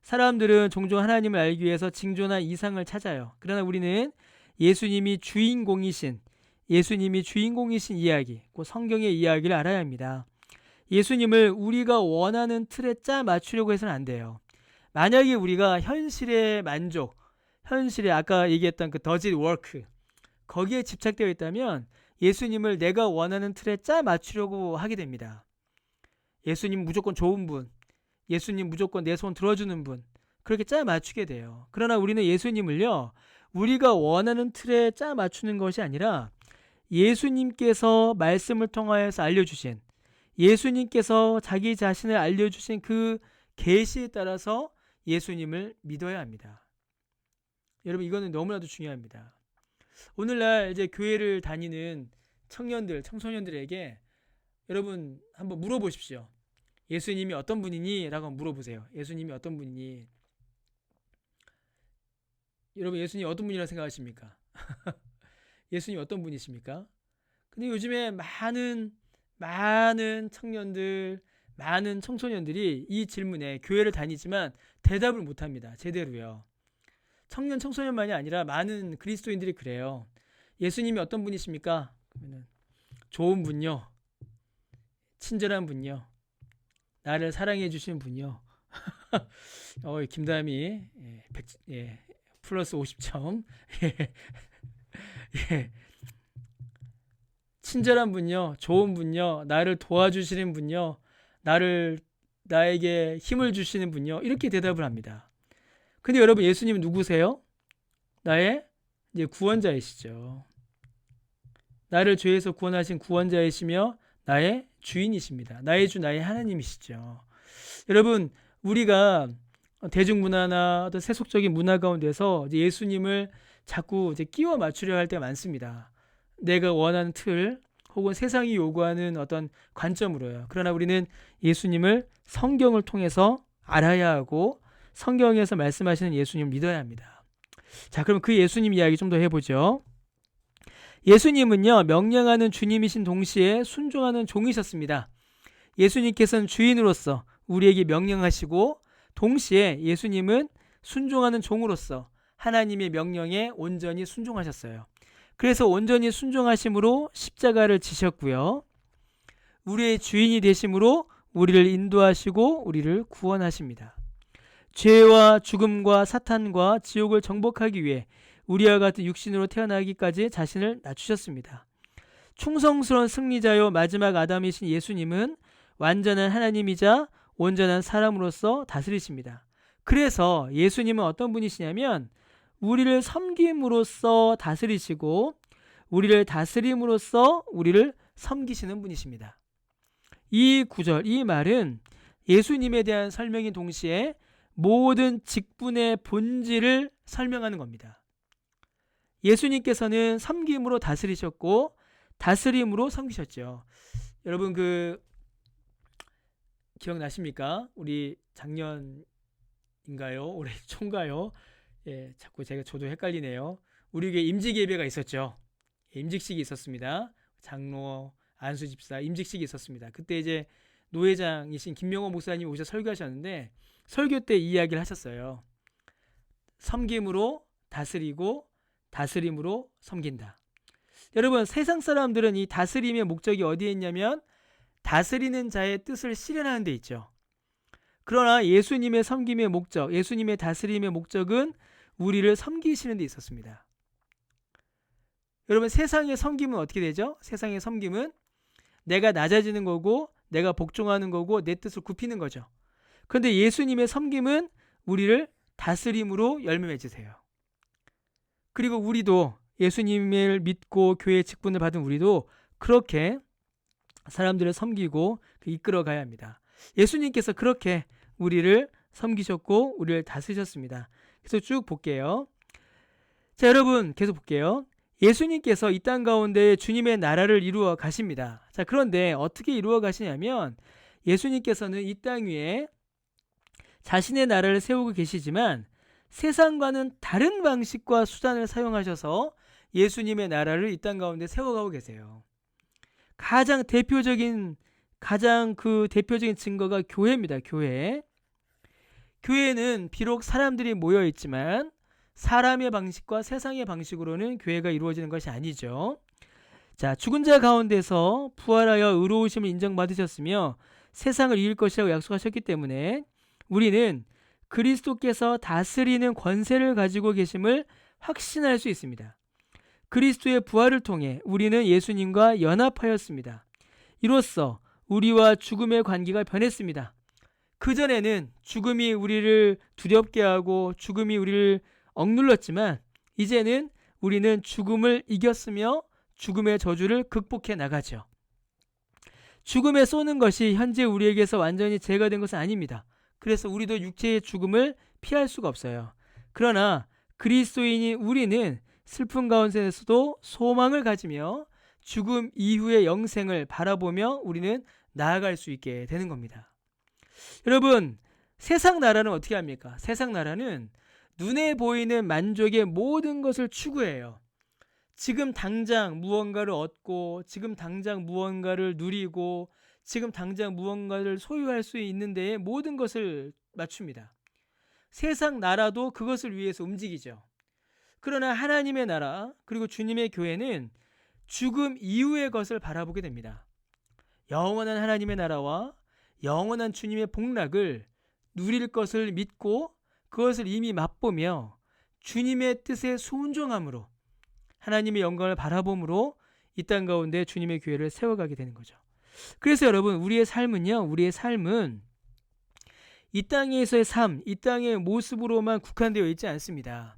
사람들은 종종 하나님을 알기 위해서 징조나 이상을 찾아요. 그러나 우리는 예수님이 주인공이신 이야기, 그 성경의 이야기를 알아야 합니다. 예수님을 우리가 원하는 틀에 짜 맞추려고 해서는 안 돼요. 만약에 우리가 현실의 만족, 현실에 아까 얘기했던 그 does it work, 거기에 집착되어 있다면 예수님을 내가 원하는 틀에 짜 맞추려고 하게 됩니다. 예수님 무조건 좋은 분, 예수님 무조건 내 손 들어주는 분, 그렇게 짜 맞추게 돼요. 그러나 우리는 예수님을요, 우리가 원하는 틀에 짜 맞추는 것이 아니라 예수님께서 말씀을 통하여서 알려주신, 예수님께서 자기 자신을 알려주신 그 계시에 따라서 예수님을 믿어야 합니다. 여러분, 이거는 너무나도 중요합니다. 오늘날 이제 교회를 다니는 청년들, 청소년들에게 여러분 한번 물어보십시오. 예수님이 어떤 분이니? 라고 물어보세요. 예수님이 어떤 분이니? 여러분, 예수님이 어떤 분이라고 생각하십니까? 예수님이 어떤 분이십니까? 근데 요즘에 많은 청년들, 많은 청소년들이 이 질문에 교회를 다니지만 대답을 못합니다. 제대로요. 청년, 청소년만이 아니라 많은 그리스도인들이 그래요. 예수님이 어떤 분이십니까? 그러면은 좋은 분요, 친절한 분요, 나를 사랑해 주시는 분요. 김다미 플러스 50점. 친절한 분요, 좋은 분요, 나를 도와주시는 분요, 나에게 힘을 주시는 분요, 이렇게 대답을 합니다. 근데 여러분, 예수님은 누구세요? 나의 이제 구원자이시죠. 나를 죄에서 구원하신 구원자이시며 나의 주인이십니다. 나의 주, 나의 하나님이시죠. 여러분, 우리가 대중문화나 어떤 세속적인 문화 가운데서 이제 예수님을 자꾸 이제 끼워 맞추려 할 때가 많습니다. 내가 원하는 틀 혹은 세상이 요구하는 어떤 관점으로요. 그러나 우리는 예수님을 성경을 통해서 알아야 하고 성경에서 말씀하시는 예수님을 믿어야 합니다. 자, 그럼 그 예수님 이야기 좀 더 해보죠. 예수님은요, 명령하는 주님이신 동시에 순종하는 종이셨습니다. 예수님께서는 주인으로서 우리에게 명령하시고 동시에 예수님은 순종하는 종으로서 하나님의 명령에 온전히 순종하셨어요. 그래서 온전히 순종하심으로 십자가를 지셨고요. 우리의 주인이 되심으로 우리를 인도하시고 우리를 구원하십니다. 죄와 죽음과 사탄과 지옥을 정복하기 위해 우리와 같은 육신으로 태어나기까지 자신을 낮추셨습니다. 충성스러운 승리자요 마지막 아담이신 예수님은 완전한 하나님이자 온전한 사람으로서 다스리십니다. 그래서 예수님은 어떤 분이시냐면 우리를 섬김으로써 다스리시고 우리를 다스림으로써 우리를 섬기시는 분이십니다. 이 구절, 이 말은 예수님에 대한 설명인 동시에 모든 직분의 본질을 설명하는 겁니다. 예수님께서는 섬김으로 다스리셨고 다스림으로 섬기셨죠. 여러분 기억나십니까? 우리 작년인가요? 올해 초인가요? 예, 자꾸 저도 헷갈리네요. 우리 교회 임직 예배가 있었죠. 임직식이 있었습니다. 장로, 안수 집사 임직식이 있었습니다. 그때 이제 노회장이신 김명호 목사님이 오셔서 설교하셨는데 설교 때 이 이야기를 하셨어요. 섬김으로 다스리고 다스림으로 섬긴다. 여러분, 세상 사람들은 이 다스림의 목적이 어디에 있냐면 다스리는 자의 뜻을 실현하는 데 있죠. 그러나 예수님의 섬김의 목적, 예수님의 다스림의 목적은 우리를 섬기시는 데 있었습니다. 여러분, 세상의 섬김은 어떻게 되죠? 세상의 섬김은 내가 낮아지는 거고 내가 복종하는 거고 내 뜻을 굽히는 거죠. 그런데 예수님의 섬김은 우리를 다스림으로 열매 맺으세요. 그리고 우리도 예수님을 믿고 교회 직분을 받은 우리도 그렇게 사람들을 섬기고 이끌어 가야 합니다. 예수님께서 그렇게 우리를 섬기셨고 우리를 다스리셨습니다. 그래서 쭉 볼게요. 자, 여러분 계속 볼게요. 예수님께서 이 땅 가운데 주님의 나라를 이루어 가십니다. 자, 그런데 어떻게 이루어 가시냐면 예수님께서는 이 땅 위에 자신의 나라를 세우고 계시지만 세상과는 다른 방식과 수단을 사용하셔서 예수님의 나라를 이 땅 가운데 세워가고 계세요. 가장 대표적인 증거가 교회입니다. 교회는 비록 사람들이 모여 있지만 사람의 방식과 세상의 방식으로는 교회가 이루어지는 것이 아니죠. 자, 죽은 자 가운데서 부활하여 의로우심을 인정받으셨으며 세상을 이길 것이라고 약속하셨기 때문에 우리는 그리스도께서 다스리는 권세를 가지고 계심을 확신할 수 있습니다. 그리스도의 부활을 통해 우리는 예수님과 연합하였습니다. 이로써 우리와 죽음의 관계가 변했습니다. 그전에는 죽음이 우리를 두렵게 하고 죽음이 우리를 억눌렀지만 이제는 우리는 죽음을 이겼으며 죽음의 저주를 극복해 나가죠. 죽음에 쏘는 것이 현재 우리에게서 완전히 제거된 것은 아닙니다. 그래서 우리도 육체의 죽음을 피할 수가 없어요. 그러나 그리스도인인 우리는 슬픔 가운데서도 소망을 가지며 죽음 이후의 영생을 바라보며 우리는 나아갈 수 있게 되는 겁니다. 여러분, 세상 나라는 어떻게 합니까? 세상 나라는 눈에 보이는 만족의 모든 것을 추구해요. 지금 당장 무언가를 얻고 지금 당장 무언가를 누리고 지금 당장 무언가를 소유할 수 있는 데에 모든 것을 맞춥니다. 세상 나라도 그것을 위해서 움직이죠. 그러나 하나님의 나라 그리고 주님의 교회는 죽음 이후의 것을 바라보게 됩니다. 영원한 하나님의 나라와 영원한 주님의 복락을 누릴 것을 믿고 그것을 이미 맛보며 주님의 뜻에 순종함으로 하나님의 영광을 바라봄으로 이 땅 가운데 주님의 교회를 세워가게 되는 거죠. 그래서 여러분, 우리의 삶은 이 땅에서의 삶, 이 땅의 모습으로만 국한되어 있지 않습니다.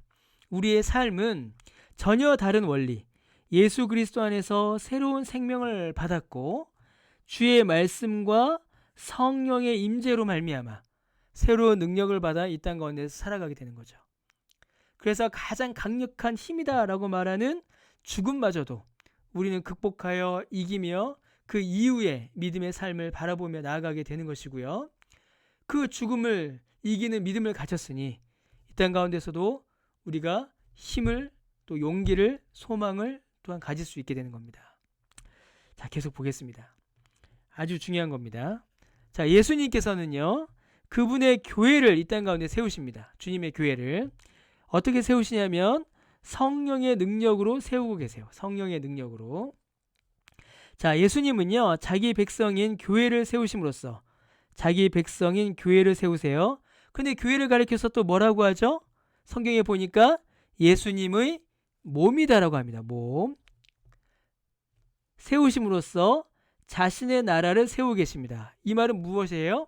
우리의 삶은 전혀 다른 원리, 예수 그리스도 안에서 새로운 생명을 받았고 주의 말씀과 성령의 임재로 말미암아 새로운 능력을 받아 이 땅 가운데서 살아가게 되는 거죠. 그래서 가장 강력한 힘이다라고 말하는 죽음마저도 우리는 극복하여 이기며 그 이후에 믿음의 삶을 바라보며 나아가게 되는 것이고요. 그 죽음을 이기는 믿음을 가졌으니 이 땅 가운데서도 우리가 힘을 또 용기를 소망을 또한 가질 수 있게 되는 겁니다. 자, 계속 보겠습니다. 아주 중요한 겁니다. 자, 예수님께서는요, 그분의 교회를 이 땅 가운데 세우십니다. 주님의 교회를 어떻게 세우시냐면 성령의 능력으로 세우고 계세요. 성령의 능력으로. 자, 예수님은요, 자기 백성인 교회를 세우심으로써 자기 백성인 교회를 세우세요. 근데 교회를 가리켜서 또 뭐라고 하죠? 성경에 보니까 예수님의 몸이다라고 합니다. 몸. 세우심으로써 자신의 나라를 세우고 계십니다. 이 말은 무엇이에요?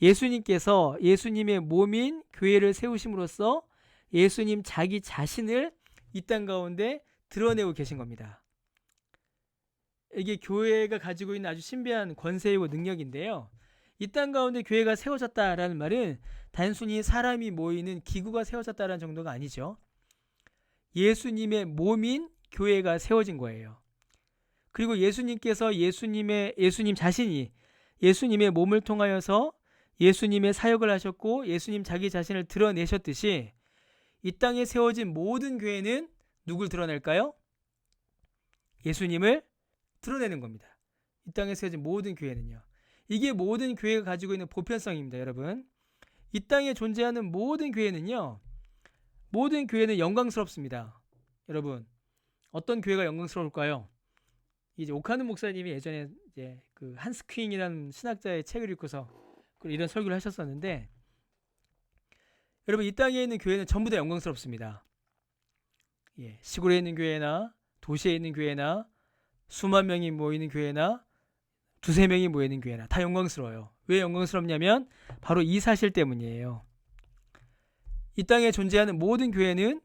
예수님께서 예수님의 몸인 교회를 세우심으로써 예수님 자기 자신을 이 땅 가운데 드러내고 계신 겁니다. 이게 교회가 가지고 있는 아주 신비한 권세이고 능력인데요. 이 땅 가운데 교회가 세워졌다라는 말은 단순히 사람이 모이는 기구가 세워졌다라는 정도가 아니죠. 예수님의 몸인 교회가 세워진 거예요. 그리고 예수님께서 예수님 자신이 예수님의 몸을 통하여서 예수님의 사역을 하셨고 예수님 자기 자신을 드러내셨듯이 이 땅에 세워진 모든 교회는 누굴 드러낼까요? 예수님을 드러내는 겁니다. 이 땅에 세워진 모든 교회는요. 이게 모든 교회가 가지고 있는 보편성입니다, 여러분. 이 땅에 존재하는 모든 교회는 영광스럽습니다. 여러분, 어떤 교회가 영광스러울까요? 이제 오카는 목사님이 예전에 이제 그 한스 퀸이라는 신학자의 책을 읽고서 이런 설교를 하셨었는데, 여러분, 이 땅에 있는 교회는 전부 다 영광스럽습니다. 예, 시골에 있는 교회나 도시에 있는 교회나 수만 명이 모이는 교회나 두세 명이 모이는 교회나 다 영광스러워요. 왜 영광스럽냐면 바로 이 사실 때문이에요. 이 땅에 존재하는 모든 교회는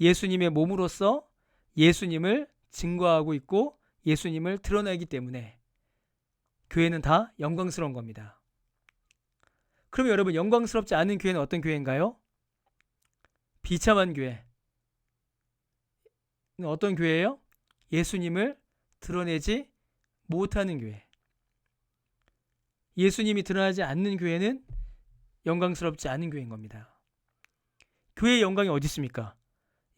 예수님의 몸으로서 예수님을 증거하고 있고 예수님을 드러내기 때문에 교회는 다 영광스러운 겁니다. 그러면 여러분, 영광스럽지 않은 교회는 어떤 교회인가요? 비참한 교회. 어떤 교회예요? 예수님을 드러내지 못하는 교회. 예수님이 드러나지 않는 교회는 영광스럽지 않은 교회인 겁니다. 교회의 영광이 어디 있습니까?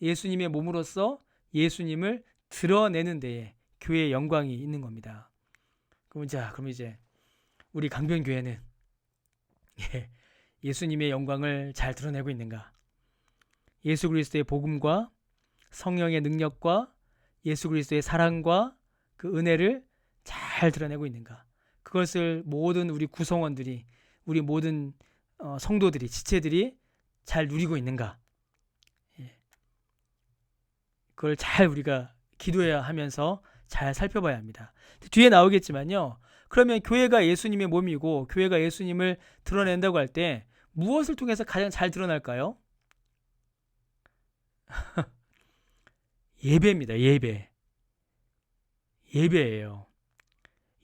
예수님의 몸으로서 예수님을 드러내는 데에 교회의 영광이 있는 겁니다. 그럼 이제 우리 강변교회는 예수님의 영광을 잘 드러내고 있는가? 예수 그리스도의 복음과 성령의 능력과 예수 그리스도의 사랑과 그 은혜를 잘 드러내고 있는가? 그것을 모든 우리 구성원들이, 우리 모든 성도들이, 지체들이 잘 누리고 있는가? 그걸 잘 우리가 기도해야 하면서 잘 살펴봐야 합니다. 뒤에 나오겠지만요. 그러면 교회가 예수님의 몸이고 교회가 예수님을 드러낸다고 할 때 무엇을 통해서 가장 잘 드러날까요? 예배입니다. 예배예요.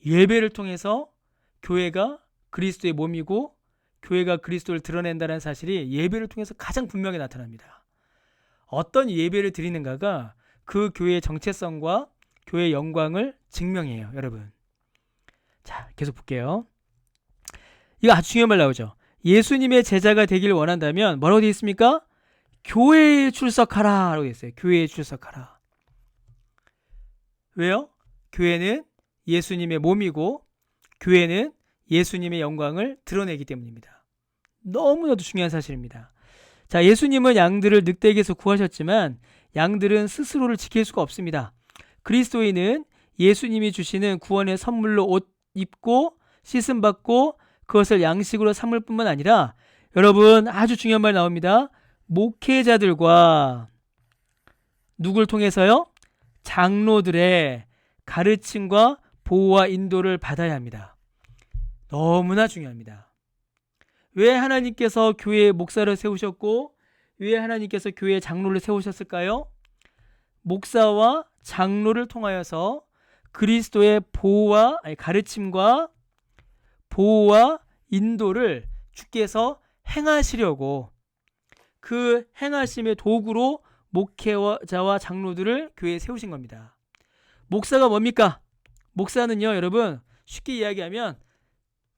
예배를 통해서 교회가 그리스도의 몸이고 교회가 그리스도를 드러낸다는 사실이 예배를 통해서 가장 분명히 나타납니다. 어떤 예배를 드리는가가 그 교회의 정체성과 교회의 영광을 증명해요, 여러분. 자, 계속 볼게요. 이거 아주 중요한 말 나오죠. 예수님의 제자가 되길 원한다면 뭐라고 되어 있습니까? 교회에 출석하라 라고 되어 있어요. 교회에 출석하라. 왜요? 교회는 예수님의 몸이고 교회는 예수님의 영광을 드러내기 때문입니다. 너무나도 중요한 사실입니다. 자, 예수님은 양들을 늑대에게서 구하셨지만 양들은 스스로를 지킬 수가 없습니다. 그리스도인은 예수님이 주시는 구원의 선물로 옷 입고 씻음 받고 그것을 양식으로 삼을 뿐만 아니라 여러분, 아주 중요한 말 나옵니다. 목회자들과 누굴 통해서요? 장로들의 가르침과 보호와 인도를 받아야 합니다. 너무나 중요합니다. 왜 하나님께서 교회의 목사를 세우셨고 왜 하나님께서 교회의 장로를 세우셨을까요? 목사와 장로를 통하여서 그리스도의 가르침과 보호와 인도를 주께서 행하시려고 그 행하심의 도구로 목회자와 장로들을 교회에 세우신 겁니다. 목사가 뭡니까? 목사는요, 여러분, 쉽게 이야기하면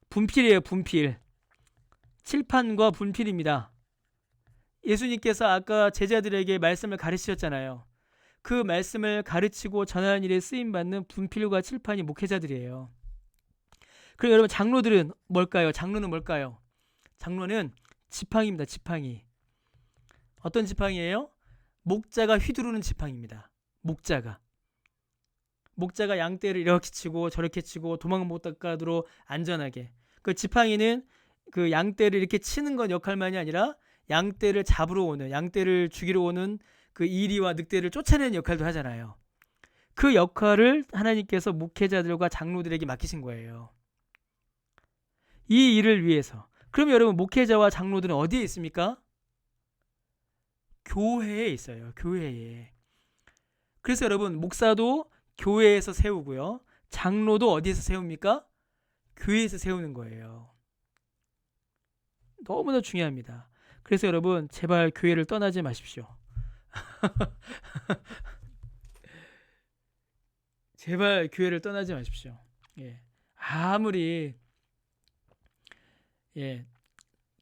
분필이에요. 분필. 칠판과 분필입니다. 예수님께서 아까 제자들에게 말씀을 가르치셨잖아요. 그 말씀을 가르치고 전하는 일에 쓰임받는 분필과 칠판이 목회자들이에요. 그리고 여러분, 장로들은 뭘까요? 장로는 뭘까요? 장로는 지팡이입니다. 지팡이. 어떤 지팡이예요? 목자가 휘두르는 지팡이입니다. 목자가 양떼를 이렇게 치고 저렇게 치고 도망 못 가도록 안전하게. 그 지팡이는 그 양떼를 이렇게 치는 건 역할만이 아니라 양떼를 잡으러 오는, 양떼를 죽이러 오는 그 이리와 늑대를 쫓아내는 역할도 하잖아요. 그 역할을 하나님께서 목회자들과 장로들에게 맡기신 거예요. 이 일을 위해서. 그럼 여러분, 목회자와 장로들은 어디에 있습니까? 교회에 있어요. 교회에. 그래서 여러분, 목사도 교회에서 세우고요. 장로도 어디에서 세웁니까? 교회에서 세우는 거예요. 너무나 중요합니다. 그래서 여러분 제발 교회를 떠나지 마십시오. 제발 교회를 떠나지 마십시오. 예. 아무리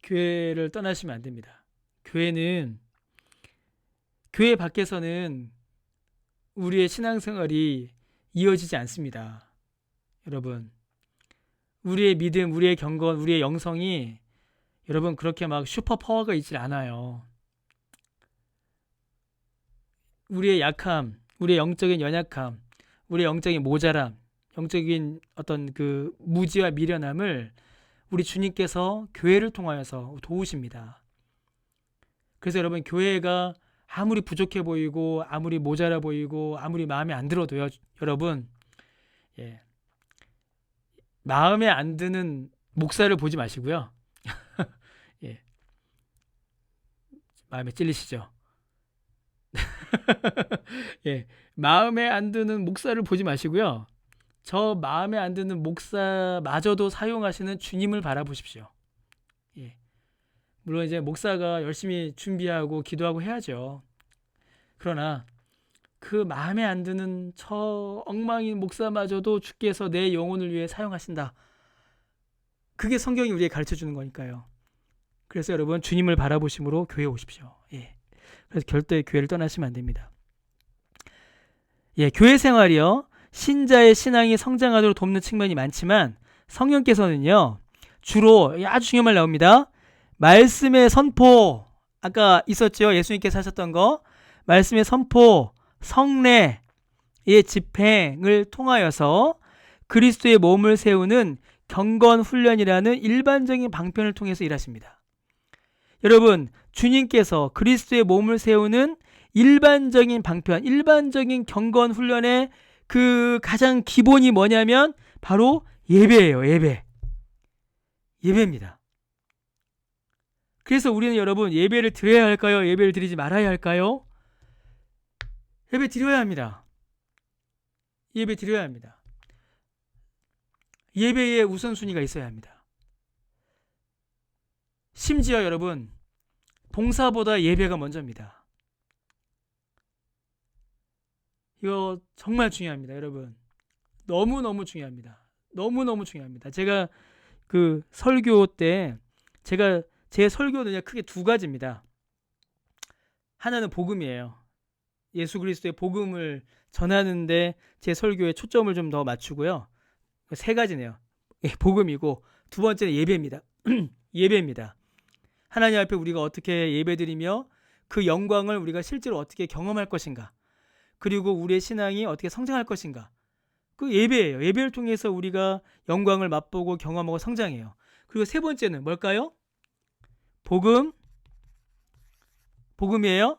교회를 떠나시면 안 됩니다. 교회 밖에서는 우리의 신앙생활이 이어지지 않습니다. 여러분, 우리의 믿음, 우리의 경건, 우리의 영성이 여러분 그렇게 막 슈퍼 파워가 있질 않아요. 우리의 약함, 우리의 영적인 연약함, 우리의 영적인 모자람, 영적인 어떤 그 무지와 미련함을 우리 주님께서 교회를 통하여서 도우십니다. 그래서 여러분 교회가 아무리 부족해 보이고 아무리 모자라 보이고 아무리 마음에 안 들어도요, 여러분 마음에 안 드는 목사를 보지 마시고요. 마음에 찔리시죠? 마음에 안 드는 목사를 보지 마시고요. 저 마음에 안 드는 목사마저도 사용하시는 주님을 바라보십시오. 물론 이제 목사가 열심히 준비하고 기도하고 해야죠. 그러나 그 마음에 안 드는 저 엉망인 목사마저도 주께서 내 영혼을 위해 사용하신다. 그게 성경이 우리에게 가르쳐 주는 거니까요. 그래서 여러분 주님을 바라보심으로 교회에 오십시오. 그래서 절대 교회를 떠나시면 안 됩니다. 교회 생활이요, 신자의 신앙이 성장하도록 돕는 측면이 많지만 성령께서는요 주로 아주 중요한 말 나옵니다. 말씀의 선포, 아까 있었죠. 예수님께서 하셨던 거, 말씀의 선포, 성례의 집행을 통하여서 그리스도의 몸을 세우는 경건 훈련이라는 일반적인 방편을 통해서 일하십니다. 여러분, 주님께서 그리스도의 몸을 세우는 일반적인 방편, 일반적인 경건 훈련의 그 가장 기본이 뭐냐면 바로 예배예요. 예배입니다. 그래서 우리는 여러분 예배를 드려야 할까요? 예배를 드리지 말아야 할까요? 예배 드려야 합니다. 예배 드려야 합니다. 예배에 우선순위가 있어야 합니다. 심지어 여러분 봉사보다 예배가 먼저입니다. 이거 정말 중요합니다. 여러분 너무너무 중요합니다. 너무너무 중요합니다. 제가 그 설교 때 제 설교는 크게 두 가지입니다. 하나는 복음이에요. 예수 그리스도의 복음을 전하는데 제 설교에 초점을 좀 더 맞추고요. 세 가지네요. 복음이고 두 번째는 예배입니다. 예배입니다. 하나님 앞에 우리가 어떻게 예배드리며 그 영광을 우리가 실제로 어떻게 경험할 것인가, 그리고 우리의 신앙이 어떻게 성장할 것인가, 그 예배예요. 예배를 통해서 우리가 영광을 맛보고 경험하고 성장해요. 그리고 세 번째는 뭘까요? 복음이에요.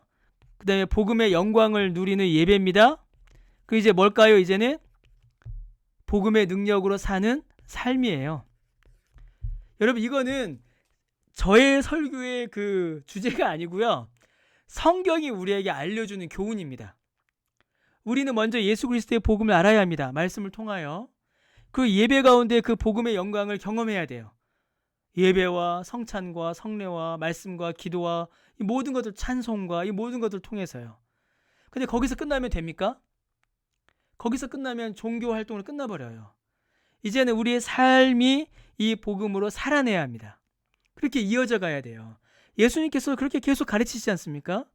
그 다음에 복음의 영광을 누리는 예배입니다. 그 이제 뭘까요? 이제는 복음의 능력으로 사는 삶이에요. 여러분 이거는 저의 설교의 그 주제가 아니고요. 성경이 우리에게 알려주는 교훈입니다. 우리는 먼저 예수 그리스도의 복음을 알아야 합니다. 말씀을 통하여 그 예배 가운데 그 복음의 영광을 경험해야 돼요. 예배와 성찬과 성례와 말씀과 기도와 이 모든 것들, 찬송과 이 모든 것들을 통해서요. 근데 거기서 끝나면 됩니까? 거기서 끝나면 종교 활동으로 끝나버려요. 이제는 우리의 삶이 이 복음으로 살아내야 합니다. 그렇게 이어져 가야 돼요. 예수님께서 그렇게 계속 가르치시지 않습니까?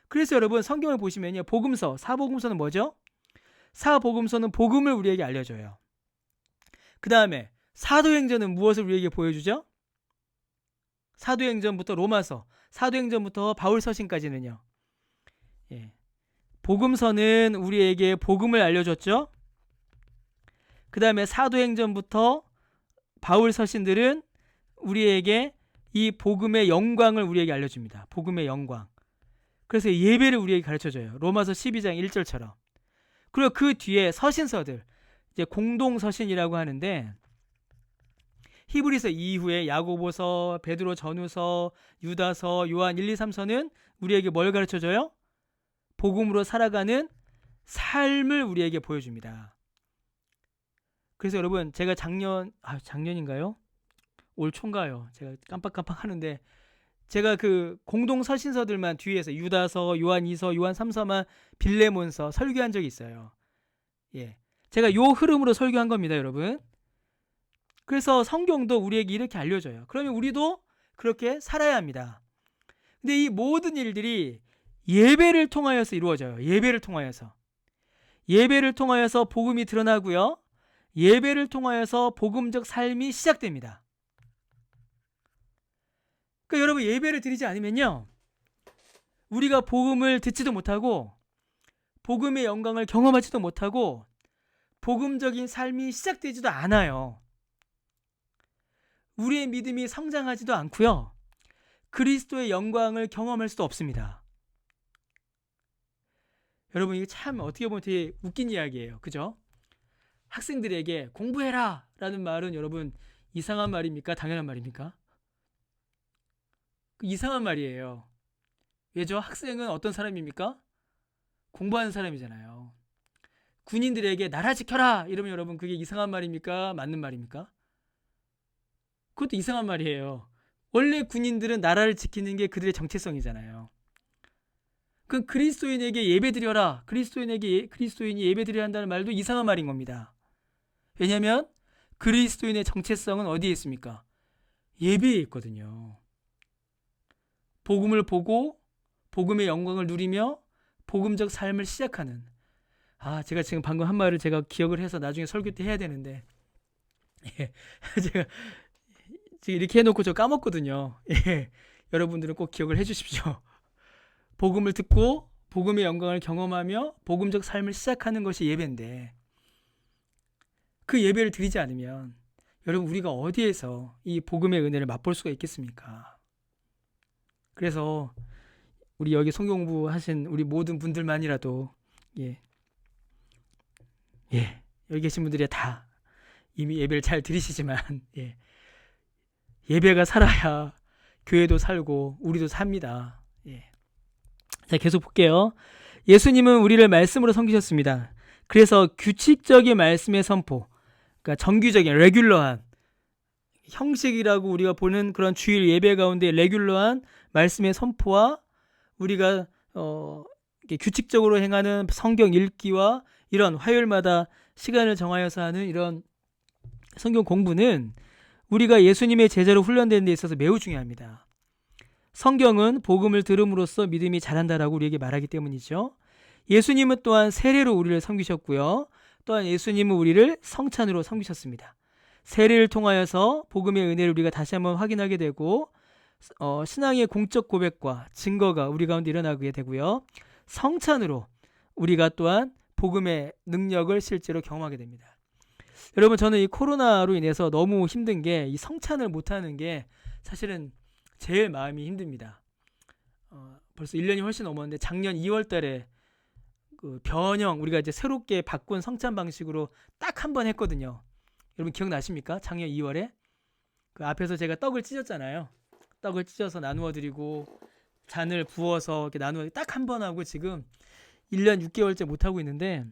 그래서 여러분 성경을 보시면요, 복음서, 사복음서는 뭐죠? 사복음서는 복음을 우리에게 알려줘요. 그 다음에 사도행전은 무엇을 우리에게 보여주죠? 사도행전부터 로마서, 사도행전부터 바울서신까지는요, 복음서는 우리에게 복음을 알려줬죠. 그 다음에 사도행전부터 바울서신들은 우리에게 이 복음의 영광을 우리에게 알려줍니다. 복음의 영광. 그래서 예배를 우리에게 가르쳐줘요. 로마서 12장 1절처럼. 그리고 그 뒤에 서신서들, 이제 공동서신이라고 하는데, 히브리서 이후에 야고보서, 베드로 전후서, 유다서, 요한 1, 2, 3서는 우리에게 뭘 가르쳐줘요? 복음으로 살아가는 삶을 우리에게 보여줍니다. 그래서 여러분 제가 작년인가요? 올 초인가요? 제가 깜빡깜빡 하는데 제가 그 공동 서신서들만 뒤에서 유다서, 요한 2서, 요한 3서만 빌레몬서 설교한 적이 있어요. 예. 제가 요 흐름으로 설교한 겁니다, 여러분. 그래서 성경도 우리에게 이렇게 알려줘요. 그러면 우리도 그렇게 살아야 합니다. 근데 이 모든 일들이 예배를 통하여서 이루어져요. 예배를 통하여서. 예배를 통하여서 복음이 드러나고요. 예배를 통하여서 복음적 삶이 시작됩니다. 그러니까 여러분 예배를 드리지 않으면요. 우리가 복음을 듣지도 못하고 복음의 영광을 경험하지도 못하고 복음적인 삶이 시작되지도 않아요. 우리의 믿음이 성장하지도 않고요. 그리스도의 영광을 경험할 수도 없습니다. 여러분 이게 참 어떻게 보면 되게 웃긴 이야기예요. 그죠? 학생들에게 공부해라 라는 말은 여러분 이상한 말입니까? 당연한 말입니까? 이상한 말이에요. 왜죠? 학생은 어떤 사람입니까? 공부하는 사람이잖아요. 군인들에게 나라 지켜라 이러면 여러분 그게 이상한 말입니까? 맞는 말입니까? 그것도 이상한 말이에요. 원래 군인들은 나라를 지키는 게 그들의 정체성이잖아요. 그럼 그리스도인에게 예배드려라. 그리스도인이 예배드려야 한다는 말도 이상한 말인 겁니다. 왜냐하면 그리스도인의 정체성은 어디에 있습니까? 예배에 있거든요. 복음을 보고 복음의 영광을 누리며 복음적 삶을 시작하는 제가 지금 방금 한 말을 제가 기억을 해서 나중에 설교 때 해야 되는데 제가 지금 이렇게 해놓고 저 까먹거든요. 여러분들은 꼭 기억을 해주십시오. 복음을 듣고 복음의 영광을 경험하며 복음적 삶을 시작하는 것이 예배인데 그 예배를 드리지 않으면 여러분 우리가 어디에서 이 복음의 은혜를 맛볼 수가 있겠습니까? 그래서 우리 여기 성경 공부 하신 우리 모든 분들만이라도 여기 계신 분들이 다 이미 예배를 잘 드리시지만 예배가 살아야 교회도 살고 우리도 삽니다. 자, 계속 볼게요. 예수님은 우리를 말씀으로 섬기셨습니다. 그래서 규칙적인 말씀의 선포, 그러니까 정규적인 레귤러한 형식이라고 우리가 보는 그런 주일 예배 가운데 레귤러한 말씀의 선포와 우리가 규칙적으로 행하는 성경 읽기와 이런 화요일마다 시간을 정하여서 하는 이런 성경 공부는 우리가 예수님의 제자로 훈련되는 데 있어서 매우 중요합니다. 성경은 복음을 들음으로써 믿음이 자란다라고 우리에게 말하기 때문이죠. 예수님은 또한 세례로 우리를 섬기셨고요. 또한 예수님은 우리를 성찬으로 섬기셨습니다. 세례를 통하여서 복음의 은혜를 우리가 다시 한번 확인하게 되고 신앙의 공적 고백과 증거가 우리 가운데 일어나게 되고요. 성찬으로 우리가 또한 복음의 능력을 실제로 경험하게 됩니다. 여러분 저는 이 코로나로 인해서 너무 힘든 게 이 성찬을 못하는 게 사실은 제일 마음이 힘듭니다. 벌써 1년이 훨씬 넘었는데 작년 2월 달에 그 변형 우리가 이제 새롭게 바꾼 성찬 방식으로 딱 한 번 했거든요. 여러분 기억나십니까? 작년 2월에 그 앞에서 제가 떡을 찢었잖아요. 떡을 찢어서 나누어 드리고 잔을 부어서 이렇게 나누어 딱 한 번 하고 지금 1년 6개월째 못 하고 있는데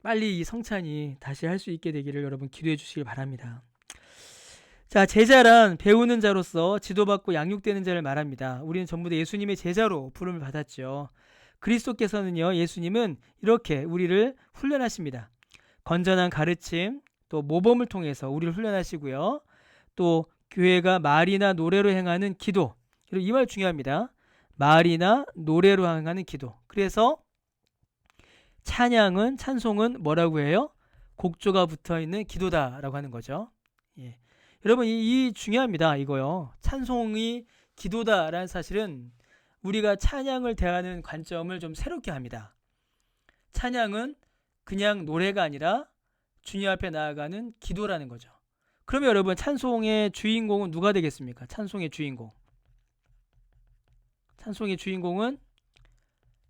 빨리 이 성찬이 다시 할 수 있게 되기를 여러분 기도해 주시길 바랍니다. 자, 제자란 배우는 자로서 지도받고 양육되는 자를 말합니다. 우리는 전부 다 예수님의 제자로 부름을 받았죠. 그리스도께서는요, 예수님은 이렇게 우리를 훈련하십니다. 건전한 가르침, 또 모범을 통해서 우리를 훈련하시고요. 또 교회가 말이나 노래로 행하는 기도, 이 말 중요합니다. 말이나 노래로 행하는 기도. 그래서 찬송은 뭐라고 해요? 곡조가 붙어있는 기도다라고 하는 거죠. 여러분 이 중요합니다. 이거요. 찬송이 기도다라는 사실은 우리가 찬양을 대하는 관점을 좀 새롭게 합니다. 찬양은 그냥 노래가 아니라 주님 앞에 나아가는 기도라는 거죠. 그러면 여러분 찬송의 주인공은 누가 되겠습니까? 찬송의 주인공은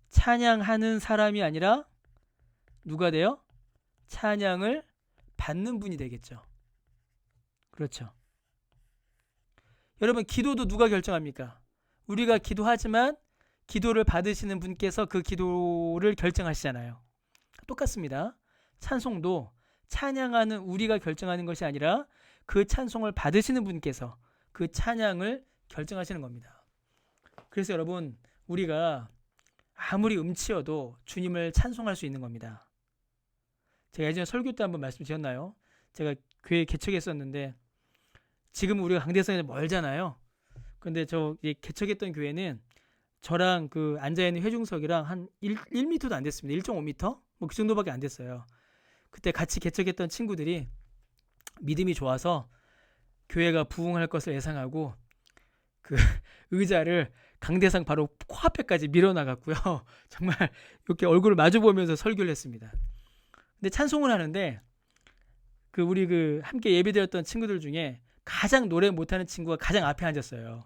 찬양하는 사람이 아니라 누가 돼요? 찬양을 받는 분이 되겠죠. 그렇죠. 여러분 기도도 누가 결정합니까? 우리가 기도하지만 기도를 받으시는 분께서 그 기도를 결정하시잖아요. 똑같습니다. 찬송도 찬양하는 우리가 결정하는 것이 아니라 그 찬송을 받으시는 분께서 그 찬양을 결정하시는 겁니다. 그래서 여러분, 우리가 아무리 음치여도 주님을 찬송할 수 있는 겁니다. 제가 예전에 설교 때 한번 말씀드렸나요? 제가 교회 개척했었는데 지금 우리가 강대성에서 멀잖아요. 근데 저 개척했던 교회는 저랑 그 앉아있는 회중석이랑 한 1m도 안 됐습니다. 1.5m? 뭐 그 정도밖에 안 됐어요. 그때 같이 개척했던 친구들이 믿음이 좋아서 교회가 부흥할 것을 예상하고 그 의자를 강대상 바로 코앞에까지 밀어나갔고요. 정말 이렇게 얼굴을 마주보면서 설교를 했습니다. 근데 찬송을 하는데 그 우리 그 함께 예배드렸던 친구들 중에 가장 노래 못하는 친구가 가장 앞에 앉았어요.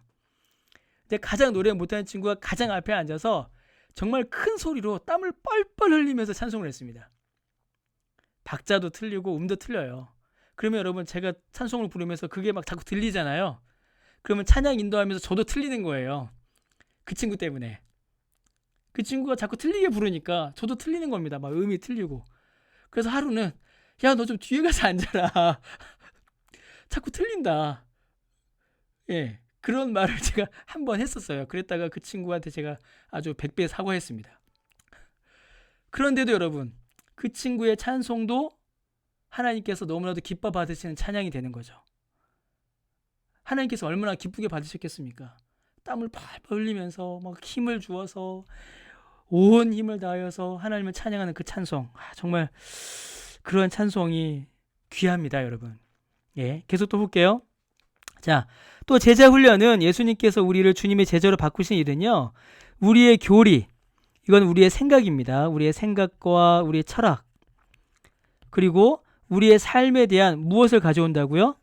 근데 가장 노래 못하는 친구가 가장 앞에 앉아서 정말 큰 소리로 땀을 뻘뻘 흘리면서 찬송을 했습니다. 박자도 틀리고 음도 틀려요. 그러면 여러분, 제가 찬송을 부르면서 그게 막 자꾸 들리잖아요. 그러면 찬양 인도하면서 저도 틀리는 거예요. 그 친구 때문에. 그 친구가 자꾸 틀리게 부르니까 저도 틀리는 겁니다. 막 음이 틀리고. 그래서 하루는 야, 너 좀 뒤에 가서 앉아라. 자꾸 틀린다. 예, 그런 말을 제가 한 번 했었어요. 그랬다가 그 친구한테 제가 아주 100배 사과했습니다. 그런데도 여러분, 그 친구의 찬송도 하나님께서 너무나도 기뻐 받으시는 찬양이 되는 거죠. 하나님께서 얼마나 기쁘게 받으셨겠습니까? 땀을 펄펄 흘리면서 막 힘을 주어서 온 힘을 다하여서 하나님을 찬양하는 그 찬송, 정말 그런 찬송이 귀합니다, 여러분. 예, 계속 또 볼게요. 자, 또 제자 훈련은 예수님께서 우리를 주님의 제자로 바꾸신 일은요, 우리의 교리, 이건 우리의 생각입니다. 우리의 생각과 우리의 철학, 그리고 우리의 삶에 대한 무엇을 가져온다고요?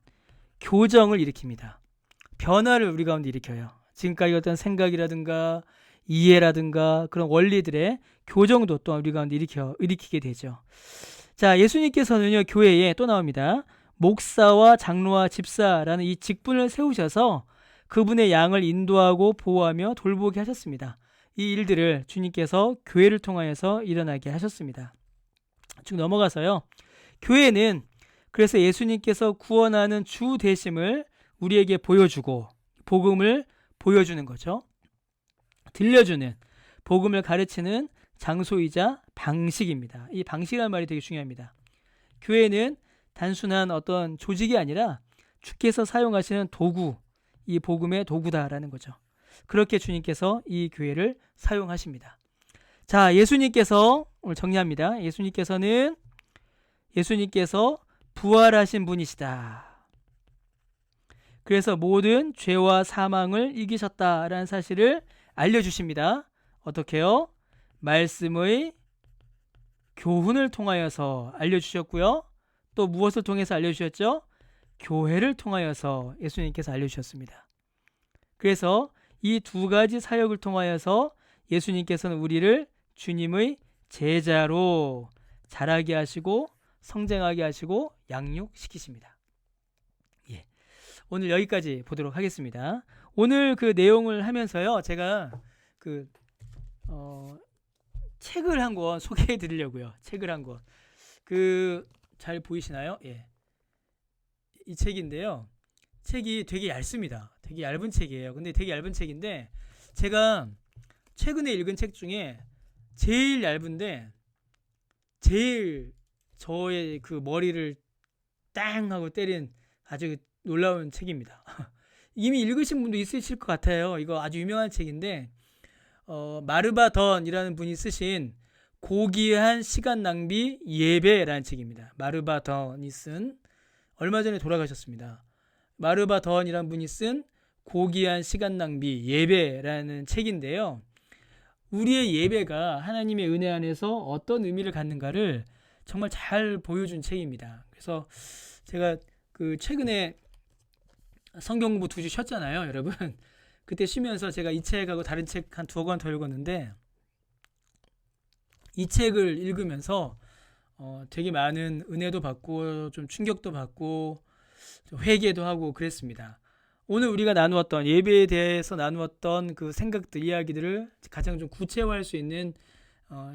교정을 일으킵니다. 변화를 우리 가운데 일으켜요. 지금까지 어떤 생각이라든가 이해라든가 그런 원리들의 교정도 또한 우리 가운데 일으키게 되죠. 자, 예수님께서는요, 교회에 또 나옵니다. 목사와 장로와 집사라는 이 직분을 세우셔서 그분의 양을 인도하고 보호하며 돌보게 하셨습니다. 이 일들을 주님께서 교회를 통하여서 일어나게 하셨습니다. 쭉 넘어가서요, 교회는 그래서 예수님께서 구원하는 주 되심을 우리에게 보여주고 복음을 보여주는 거죠. 들려주는, 복음을 가르치는 장소이자 방식입니다. 이 방식이라는 말이 되게 중요합니다. 교회는 단순한 어떤 조직이 아니라 주께서 사용하시는 도구, 이 복음의 도구다라는 거죠. 그렇게 주님께서 이 교회를 사용하십니다. 자, 예수님께서 오늘 정리합니다. 예수님께서 부활하신 분이시다. 그래서 모든 죄와 사망을 이기셨다라는 사실을 알려주십니다. 어떻게요? 말씀의 교훈을 통하여서 알려주셨고요. 또 무엇을 통해서 알려주셨죠? 교회를 통하여서 예수님께서 알려주셨습니다. 그래서 이 두 가지 사역을 통하여서 예수님께서는 우리를 주님의 제자로 자라게 하시고 성장하게 하시고 양육시키십니다. 예, 오늘 여기까지 보도록 하겠습니다. 오늘 그 내용을 하면서요, 제가 책을 한 권 소개해 드리려고요. 책을 한 권. 잘 보이시나요? 예. 이 책인데요. 책이 되게 얇습니다. 되게 얇은 책이에요. 근데 되게 얇은 책인데 제가 최근에 읽은 책 중에 제일 얇은데 제일 저의 그 머리를 땅 하고 때린 아주 놀라운 책입니다. 이미 읽으신 분도 있으실 것 같아요. 이거 아주 유명한 책인데 마르바 던이라는 분이 쓰신 고귀한 시간 낭비 예배라는 책입니다. 마르바 던이 쓴, 얼마 전에 돌아가셨습니다. 마르바 던이라는 분이 쓴 고귀한 시간 낭비 예배라는 책인데요. 우리의 예배가 하나님의 은혜 안에서 어떤 의미를 갖는가를 정말 잘 보여준 책입니다. 그래서 제가 최근에 성경 공부 2주 쉬었잖아요, 여러분. 그때 쉬면서 제가 이 책하고 다른 책 한 2권 더 읽었는데 이 책을 읽으면서 되게 많은 은혜도 받고 좀 충격도 받고 좀 회개도 하고 그랬습니다. 오늘 우리가 나누었던 예배에 대해서 나누었던 그 생각들, 이야기들을 가장 좀 구체화할 수 있는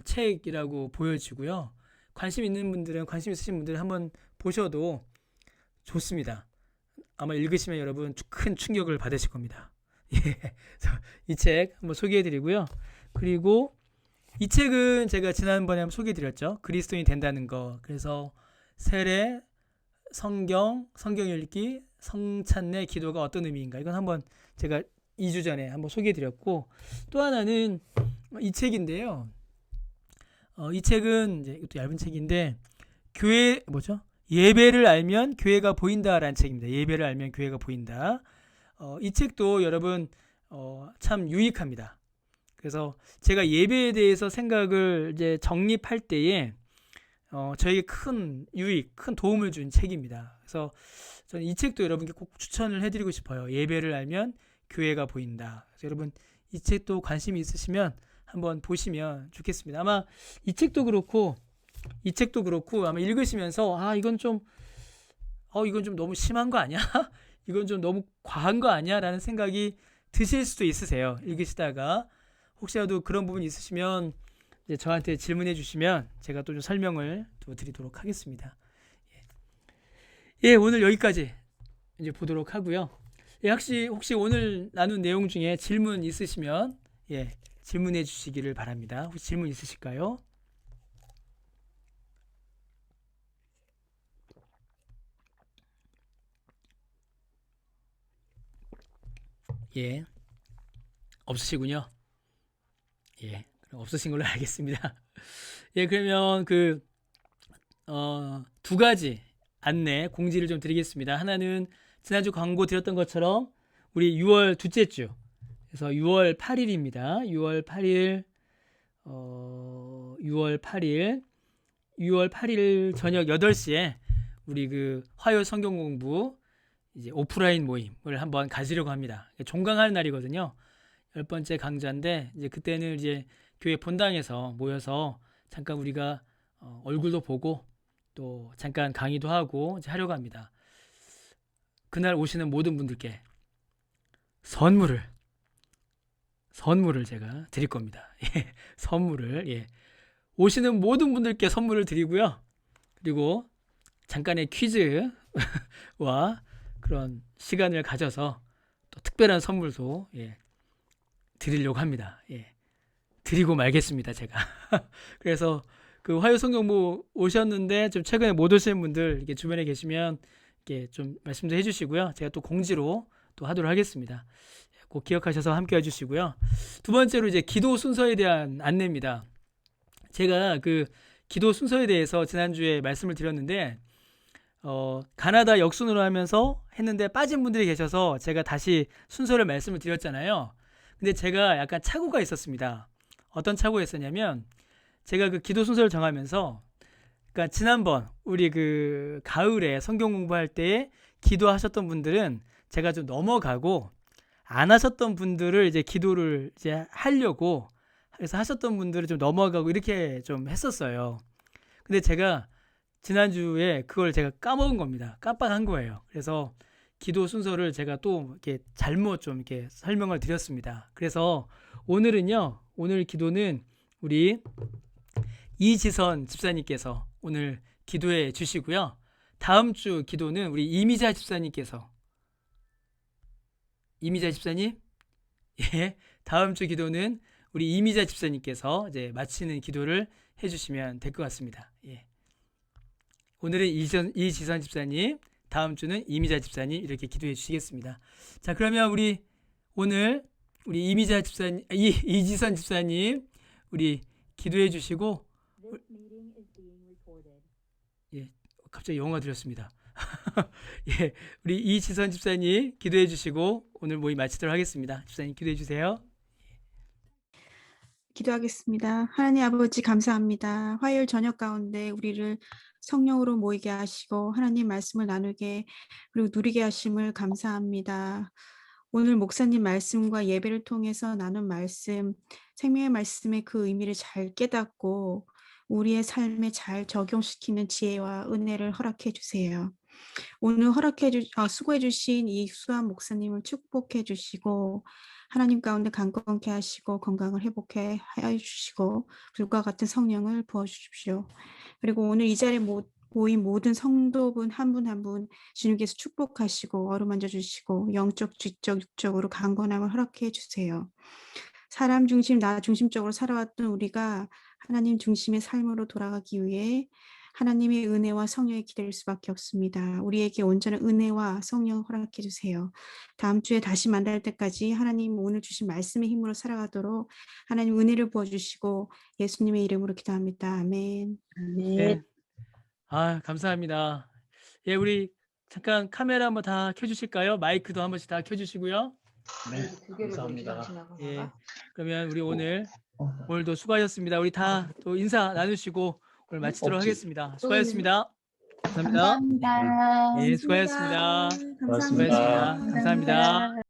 책이라고 보여지고요. 관심 있는 분들은, 관심 있으신 분들은 한번 보셔도 좋습니다. 아마 읽으시면 여러분 큰 충격을 받으실 겁니다. 예, 이 책 한번 소개해드리고요. 그리고 이 책은 제가 지난번에 한번 소개해드렸죠. 그리스도인이 된다는 거. 그래서 세례, 성경 읽기, 성찬례, 기도가 어떤 의미인가. 이건 한번 제가 2주 전에 한번 소개해드렸고, 또 하나는 이 책인데요. 이 책은 이제 이것도 얇은 책인데, 교회 뭐죠? 예배를 알면 교회가 보인다라는 책입니다. 예배를 알면 교회가 보인다. 이 책도 여러분 참 유익합니다. 그래서 제가 예배에 대해서 생각을 이제 정립할 때에 저에게 큰 유익, 큰 도움을 준 책입니다. 그래서 저는 이 책도 여러분께 꼭 추천을 해드리고 싶어요. 예배를 알면 교회가 보인다. 그래서 여러분 이 책도 관심이 있으시면 한번 보시면 좋겠습니다. 아마 이 책도 그렇고 아마 읽으시면서 이건 좀 너무 심한 거 아니야? 이건 좀 너무 과한 거 아니야? 라는 생각이 드실 수도 있으세요. 읽으시다가 혹시라도 그런 부분이 있으시면 이제 저한테 질문해 주시면 제가 또 좀 설명을 또 드리도록 하겠습니다. 예, 오늘 여기까지 이제 보도록 하고요. 예, 혹시 오늘 나눈 내용 중에 질문 있으시면 질문해 주시기를 바랍니다. 혹시 질문 있으실까요? 예, 없으시군요. 예, 그럼 없으신 걸로 알겠습니다. 예, 그러면 두 가지 안내 공지를 좀 드리겠습니다. 하나는 지난주 광고 드렸던 것처럼 우리 6월 둘째 주, 그래서 6월 8일입니다. 6월 8일, 6월 8일 저녁 8시에 우리 화요 성경 공부 이제 오프라인 모임을 한번 가지려고 합니다. 종강하는 날이거든요. 10번째 강좌인데 이제 그때는 이제 교회 본당에서 모여서 잠깐 우리가 얼굴도 보고 또 잠깐 강의도 하고 이제 하려고 합니다. 그날 오시는 모든 분들께 선물을 제가 드릴 겁니다. 예, 선물을 오시는 모든 분들께 선물을 드리고요. 그리고 잠깐의 퀴즈와 그런 시간을 가져서 또 특별한 선물도 드리려고 합니다. 드리고 말겠습니다, 제가. 그래서 화요 성경부 오셨는데 좀 최근에 못 오시는 분들 이렇게 주변에 계시면 이렇게 좀 말씀도 해주시고요. 제가 또 공지로 또 하도록 하겠습니다. 꼭 기억하셔서 함께 해주시고요. 두 번째로 이제 기도 순서에 대한 안내입니다. 제가 기도 순서에 대해서 지난주에 말씀을 드렸는데 가나다 역순으로 하면서 했는데 빠진 분들이 계셔서 제가 다시 순서를 말씀을 드렸잖아요. 근데 제가 약간 착오가 있었습니다. 어떤 착오가 있었냐면 제가 기도 순서를 정하면서 그러니까 지난번 우리 가을에 성경 공부할 때 기도하셨던 분들은 제가 좀 넘어가고 안 하셨던 분들을 이제 기도를 이제 하려고 그래서 하셨던 분들을 좀 넘어가고 이렇게 좀 했었어요. 근데 제가 지난주에 그걸 제가 까먹은 겁니다. 깜빡한 거예요. 그래서 기도 순서를 제가 또 이렇게 잘못 좀 이렇게 설명을 드렸습니다. 그래서 오늘 기도는 우리 이지선 집사님께서 오늘 기도해 주시고요. 다음 주 기도는 우리 이미자 집사님께서 이미자 집사님? 예. 다음 주 기도는 우리 이미자 집사님께서 이제 마치는 기도를 해 주시면 될 것 같습니다. 예. 오늘은 이지선 집사님, 다음 주는 이미자 집사님 이렇게 기도해 주시겠습니다. 자, 그러면 오늘 우리 이지선 집사님 우리 기도해 주시고 갑자기 영어가 들렸습니다. 우리 이지선 집사님 기도해 주시고 오늘 모임 마치도록 하겠습니다. 집사님 기도해 주세요. 기도하겠습니다. 하나님 아버지 감사합니다. 화요일 저녁 가운데 우리를 성령으로 모이게 하시고 하나님 말씀을 나누게 그리고 누리게 하심을 감사합니다. 오늘 목사님 말씀과 예배를 통해서 나눈 말씀, 생명의 말씀의 그 의미를 잘 깨닫고 우리의 삶에 잘 적용시키는 지혜와 은혜를 허락해 주세요. 오늘 수고해 주신 이수환 목사님을 축복해 주시고 하나님 가운데 강건케 하시고 건강을 회복해 하여 주시고 불과 같은 성령을 부어 주십시오. 그리고 오늘 이 자리에 모인 모든 성도분 한 분 한 분 주님께서 축복하시고 어루만져 주시고 영적, 지적, 육적으로 강건함을 허락해 주세요. 사람 중심, 나 중심적으로 살아왔던 우리가 하나님 중심의 삶으로 돌아가기 위해 하나님의 은혜와 성령에 기댈 수밖에 없습니다. 우리에게 온전한 은혜와 성령 허락해 주세요. 다음 주에 다시 만날 때까지 하나님 오늘 주신 말씀의 힘으로 살아가도록 하나님 은혜를 부어주시고 예수님의 이름으로 기도합니다. 아멘. 네. 아, 감사합니다. 예, 우리 잠깐 카메라 한번 다 켜주실까요? 마이크도 한 번씩 다 켜주시고요. 네, 감사합니다. 예, 그러면 우리 오늘도 수고하셨습니다. 우리 다 또 인사 나누시고 오늘 마치도록 하겠습니다. 수고하셨습니다. 감사합니다. 감사합니다. 예, 수고하셨습니다. 감사합니다. 수고하셨습니다. 감사합니다.